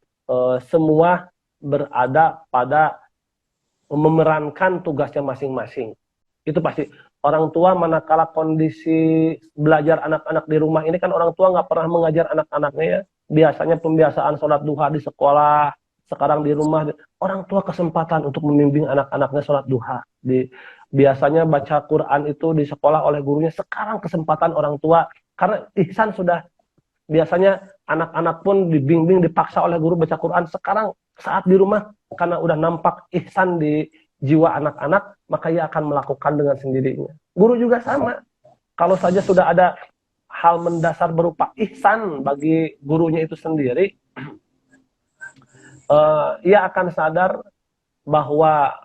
semua berada pada memerankan tugasnya masing-masing. Itu pasti. Orang tua manakala kondisi belajar anak-anak di rumah ini kan orang tua nggak pernah mengajar anak-anaknya ya. Biasanya pembiasaan sholat duha di sekolah, sekarang di rumah, orang tua kesempatan untuk membimbing anak-anaknya sholat duha. Biasanya baca Quran itu di sekolah oleh gurunya, sekarang kesempatan orang tua, karena ihsan sudah, biasanya anak-anak pun dibimbing, dipaksa oleh guru baca Quran, sekarang saat di rumah, karena udah nampak ihsan di jiwa anak-anak, maka ia akan melakukan dengan sendirinya. Guru juga sama, kalau saja sudah ada hal mendasar berupa ihsan bagi gurunya itu sendiri, ia akan sadar bahwa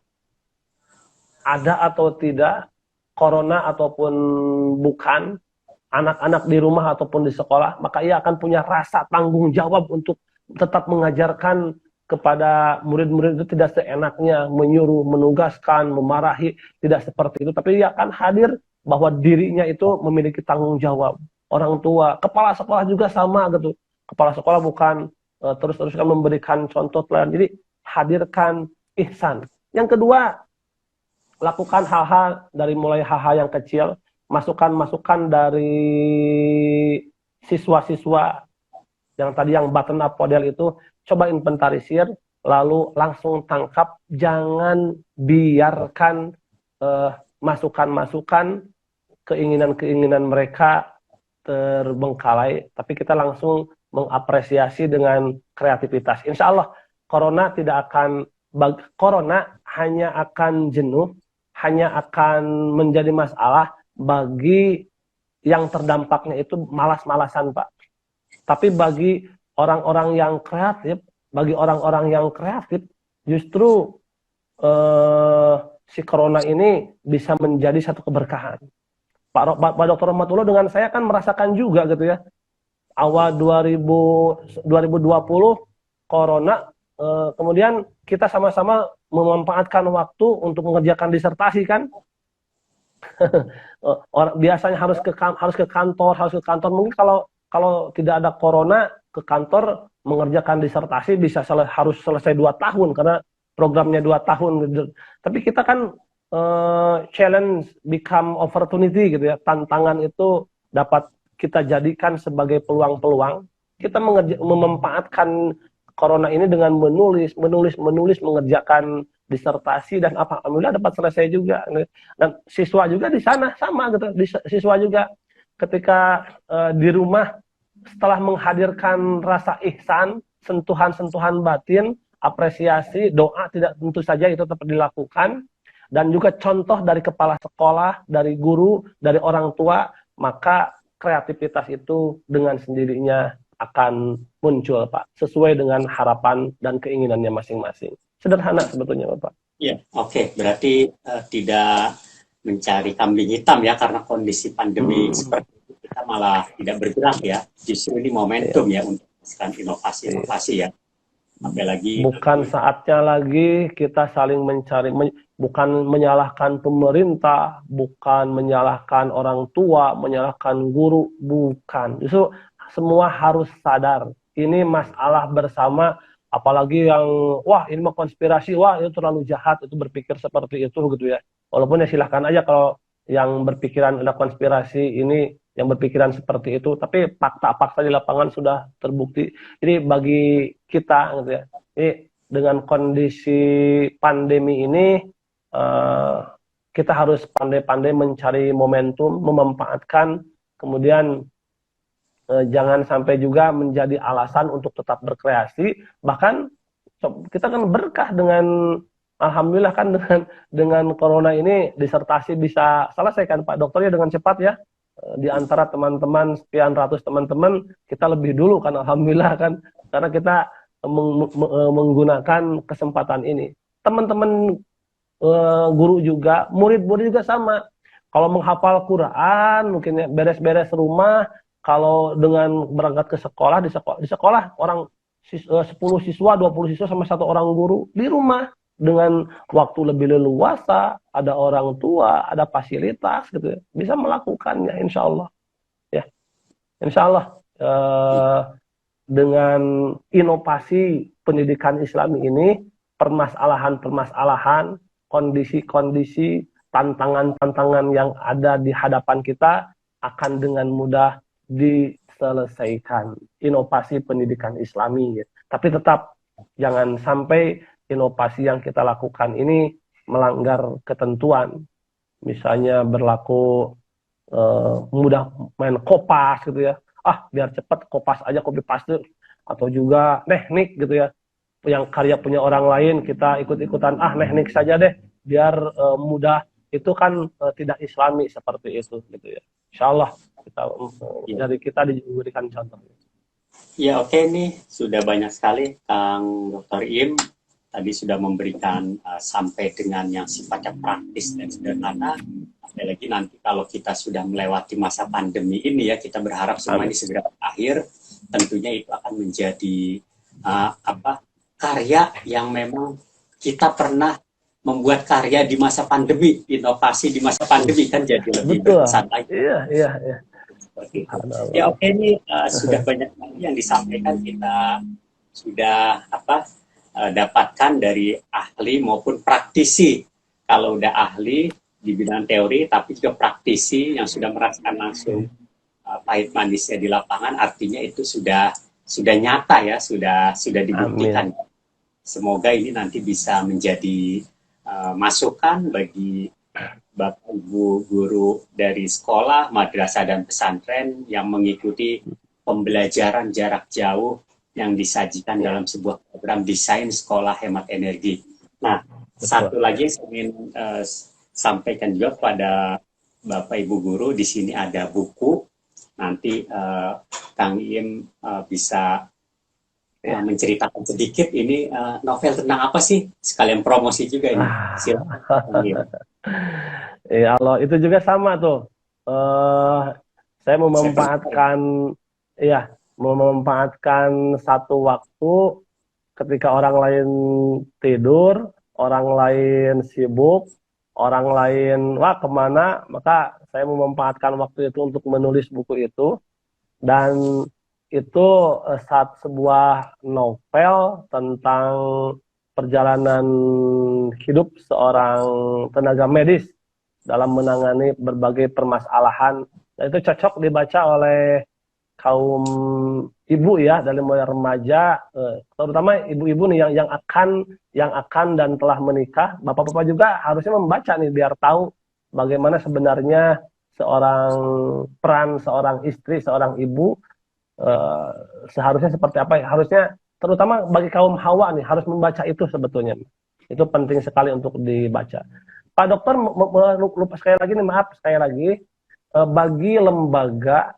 ada atau tidak, corona ataupun bukan, anak-anak di rumah ataupun di sekolah, maka ia akan punya rasa tanggung jawab untuk tetap mengajarkan kepada murid-murid itu, tidak seenaknya menyuruh, menugaskan, memarahi, tidak seperti itu, tapi ia akan hadir bahwa dirinya itu memiliki tanggung jawab. Orang tua, kepala sekolah juga sama gitu. Kepala sekolah bukan terus-teruskan memberikan contoh teladan. Jadi hadirkan ihsan. Yang kedua, lakukan hal-hal dari mulai hal-hal yang kecil, masukan-masukan dari siswa-siswa yang tadi yang button up model itu, coba inventarisir, lalu langsung tangkap, jangan biarkan masukan-masukan, keinginan-keinginan mereka terbengkalai, tapi kita langsung mengapresiasi dengan kreativitas. Insya Allah, corona tidak akan, corona hanya akan jenuh, hanya akan menjadi masalah bagi yang terdampaknya itu malas-malasan, Pak. Tapi bagi orang-orang yang kreatif, justru si corona ini bisa menjadi satu keberkahan. Pak Dr. Rahmatullah dengan saya kan merasakan juga gitu ya. Awal 2020 corona, kemudian kita sama-sama memanfaatkan waktu untuk mengerjakan disertasi kan. Biasanya harus ke kantor. Mungkin kalau tidak ada corona, ke kantor mengerjakan disertasi bisa harus selesai 2 tahun karena programnya 2 tahun. Tapi kita kan challenge become opportunity gitu ya. Tantangan itu dapat kita jadikan sebagai peluang-peluang. Kita memanfaatkan corona ini dengan menulis, mengerjakan disertasi, dan alhamdulillah dapat selesai juga. Dan siswa juga di sana sama gitu. Siswa juga ketika di rumah, setelah menghadirkan rasa ihsan, sentuhan-sentuhan batin, apresiasi, doa tidak tentu saja itu tetap dilakukan, dan juga contoh dari kepala sekolah, dari guru, dari orang tua, maka kreativitas itu dengan sendirinya akan muncul, Pak, sesuai dengan harapan dan keinginannya masing-masing. Sederhana sebetulnya, Bapak. Ya, oke. Berarti tidak mencari kambing hitam ya, karena kondisi pandemi seperti itu kita malah tidak bergerak ya. Justru ini momentum ya untuk melakukan inovasi-inovasi ya. Apalagi bukan saatnya lagi kita saling mencari, bukan menyalahkan pemerintah, bukan menyalahkan orang tua, menyalahkan guru, bukan. Justru semua harus sadar, ini masalah bersama, apalagi yang, wah ini mau konspirasi, wah itu terlalu jahat, itu berpikir seperti itu gitu ya. Walaupun ya silahkan aja kalau yang berpikiran ada konspirasi ini, yang berpikiran seperti itu, tapi fakta-fakta di lapangan sudah terbukti. Jadi bagi kita gitu ya, ini dengan kondisi pandemi ini, kita harus pandai-pandai mencari momentum, memanfaatkan, kemudian jangan sampai juga menjadi alasan untuk tetap berkreasi. Bahkan kita kan berkah dengan, alhamdulillah kan dengan corona ini disertasi bisa selesai kan Pak Dokter ya dengan cepat ya. Di antara teman-teman sekian ratus teman-teman, kita lebih dulu kan, alhamdulillah kan, karena kita menggunakan kesempatan ini. Teman-teman guru juga, murid-murid juga sama. Kalau menghafal Quran, mungkin ya, beres-beres rumah. Kalau dengan berangkat ke sekolah, di sekolah orang 10 siswa, 20 siswa sama 1 orang guru. Di rumah dengan waktu lebih leluasa, ada orang tua, ada fasilitas gitu ya, bisa melakukannya insya Allah ya. Insya Allah dengan inovasi pendidikan Islami ini, permasalahan-permasalahan, kondisi-kondisi, tantangan-tantangan yang ada di hadapan kita akan dengan mudah diselesaikan. Inovasi pendidikan Islami ya. Tapi tetap Jangan sampai inovasi yang kita lakukan ini melanggar ketentuan. Misalnya berlaku mudah main kopas gitu ya. Ah, biar cepat kopas aja copy paste, atau juga teknik gitu ya. Yang karya punya orang lain kita ikut-ikutan, ah teknik saja deh biar mudah. Itu kan tidak islami seperti itu gitu ya. Insya Allah kita Ya, dari kita diberikan contoh. ya oke nih, sudah banyak sekali Kang Dr. Im tadi sudah memberikan sampai dengan yang sifatnya praktis dan sederhana. Apalagi nanti kalau kita sudah melewati masa pandemi ini ya, kita berharap semua ini Amin. segera berakhir. Tentunya itu akan menjadi karya yang memang kita pernah membuat karya di masa pandemi, inovasi di masa pandemi kan jadi lebih Betul. berkesan lagi. Iya, iya, iya. Seperti itu. Ya Subhanallah. oke nih sudah banyak yang disampaikan, kita sudah dapatkan dari ahli maupun praktisi. Kalau udah ahli di bidang teori, tapi juga praktisi yang sudah merasakan langsung pahit manisnya di lapangan, artinya itu sudah nyata ya, sudah dibuktikan. Amin. Semoga ini nanti bisa menjadi masukan bagi Bapak Ibu guru dari sekolah, madrasah dan pesantren yang mengikuti pembelajaran jarak jauh yang disajikan dalam sebuah program desain sekolah hemat energi. Nah, Betul. satu lagi saya ingin sampaikan juga kepada Bapak Ibu guru, di sini ada buku. Nanti Kang Im bisa menceritakan sedikit ini novel tentang apa sih? Sekalian promosi juga ini. Silakan Kang Im. Ya Allah, itu juga sama tuh. Saya Saya perkenalkan. memanfaatkan satu waktu ketika orang lain tidur, orang lain sibuk, orang lain wah kemana, maka saya memanfaatkan waktu itu untuk menulis buku itu. Dan itu sebuah novel tentang perjalanan hidup seorang tenaga medis dalam menangani berbagai permasalahan. Nah, itu cocok dibaca oleh kaum ibu ya, dari mulai remaja, terutama ibu-ibu nih yang akan dan telah menikah. Bapak-bapak juga harusnya membaca nih biar tahu bagaimana sebenarnya peran seorang istri, seorang ibu eh, seharusnya seperti apa ya. Harusnya terutama bagi kaum hawa nih harus membaca itu sebetulnya. Itu penting sekali untuk dibaca. Pak Dokter, lupa sekali lagi nih, maaf sekali lagi, bagi lembaga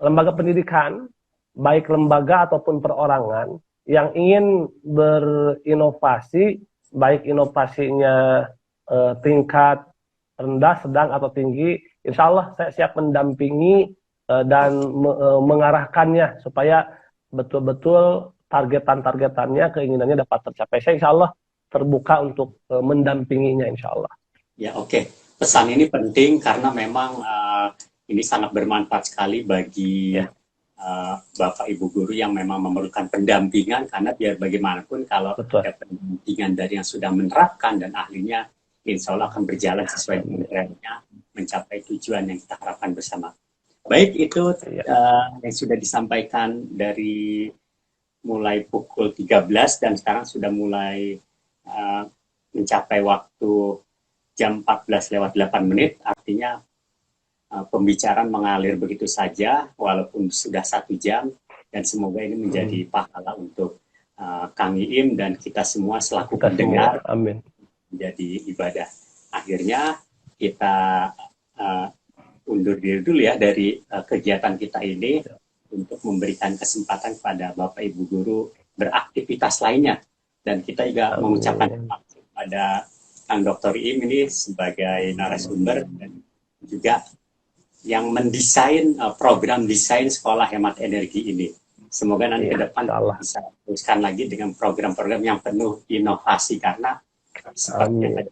lembaga pendidikan, baik lembaga ataupun perorangan yang ingin berinovasi, baik inovasinya tingkat rendah, sedang atau tinggi, insya Allah saya siap mendampingi dan mengarahkannya supaya betul-betul targetannya, keinginannya dapat tercapai. Saya insya Allah terbuka untuk mendampinginya insya Allah. Ya, oke. Pesan ini penting karena memang ini sangat bermanfaat sekali bagi Ya, Bapak Ibu guru yang memang memerlukan pendampingan, karena biar bagaimanapun kalau betul. ada pendampingan dari yang sudah menerapkan dan ahlinya, insya Allah akan berjalan sesuai dengan trennya, mencapai tujuan yang kita harapkan bersama. Baik, itu Ya. yang sudah disampaikan dari mulai pukul 13 dan sekarang sudah mulai mencapai waktu jam 14 lewat 8 menit, artinya pembicaraan mengalir begitu saja walaupun sudah 1 jam, dan semoga ini menjadi pahala untuk Kang Iim dan kita semua selaku Kita pendengar, semua, amin. menjadi ibadah. Akhirnya kita undur diri dulu ya dari kegiatan kita ini untuk memberikan kesempatan kepada Bapak Ibu guru beraktivitas lainnya, dan kita juga mengucapkan terima kasih kepada Kang Dr. Im ini sebagai narasumber dan juga yang mendesain program desain sekolah hemat energi ini. Semoga nanti ke depan bisa teruskan lagi dengan program-program yang penuh inovasi, karena seperti yang tadi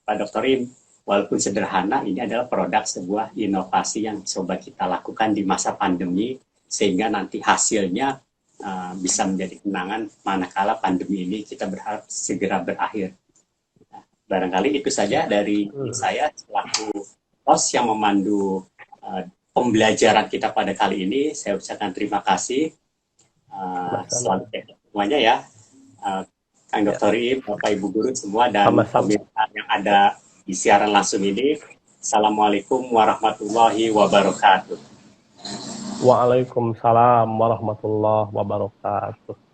Pak Dr. Im, walaupun sederhana, ini adalah produk sebuah inovasi yang coba kita lakukan di masa pandemi, sehingga nanti hasilnya bisa menjadi kenangan manakala pandemi ini kita berharap segera berakhir. Nah, barangkali itu saja dari saya selaku host yang memandu pembelajaran kita pada kali ini. Saya ucapkan terima kasih. Selalu semuanya ya. Kang Dr. Im, Bapak Ibu Guru semua, dan Sama-sama. pemirsa yang ada di siaran langsung ini. Assalamualaikum warahmatullahi wabarakatuh. Waalaikumsalam warahmatullahi wabarakatuh.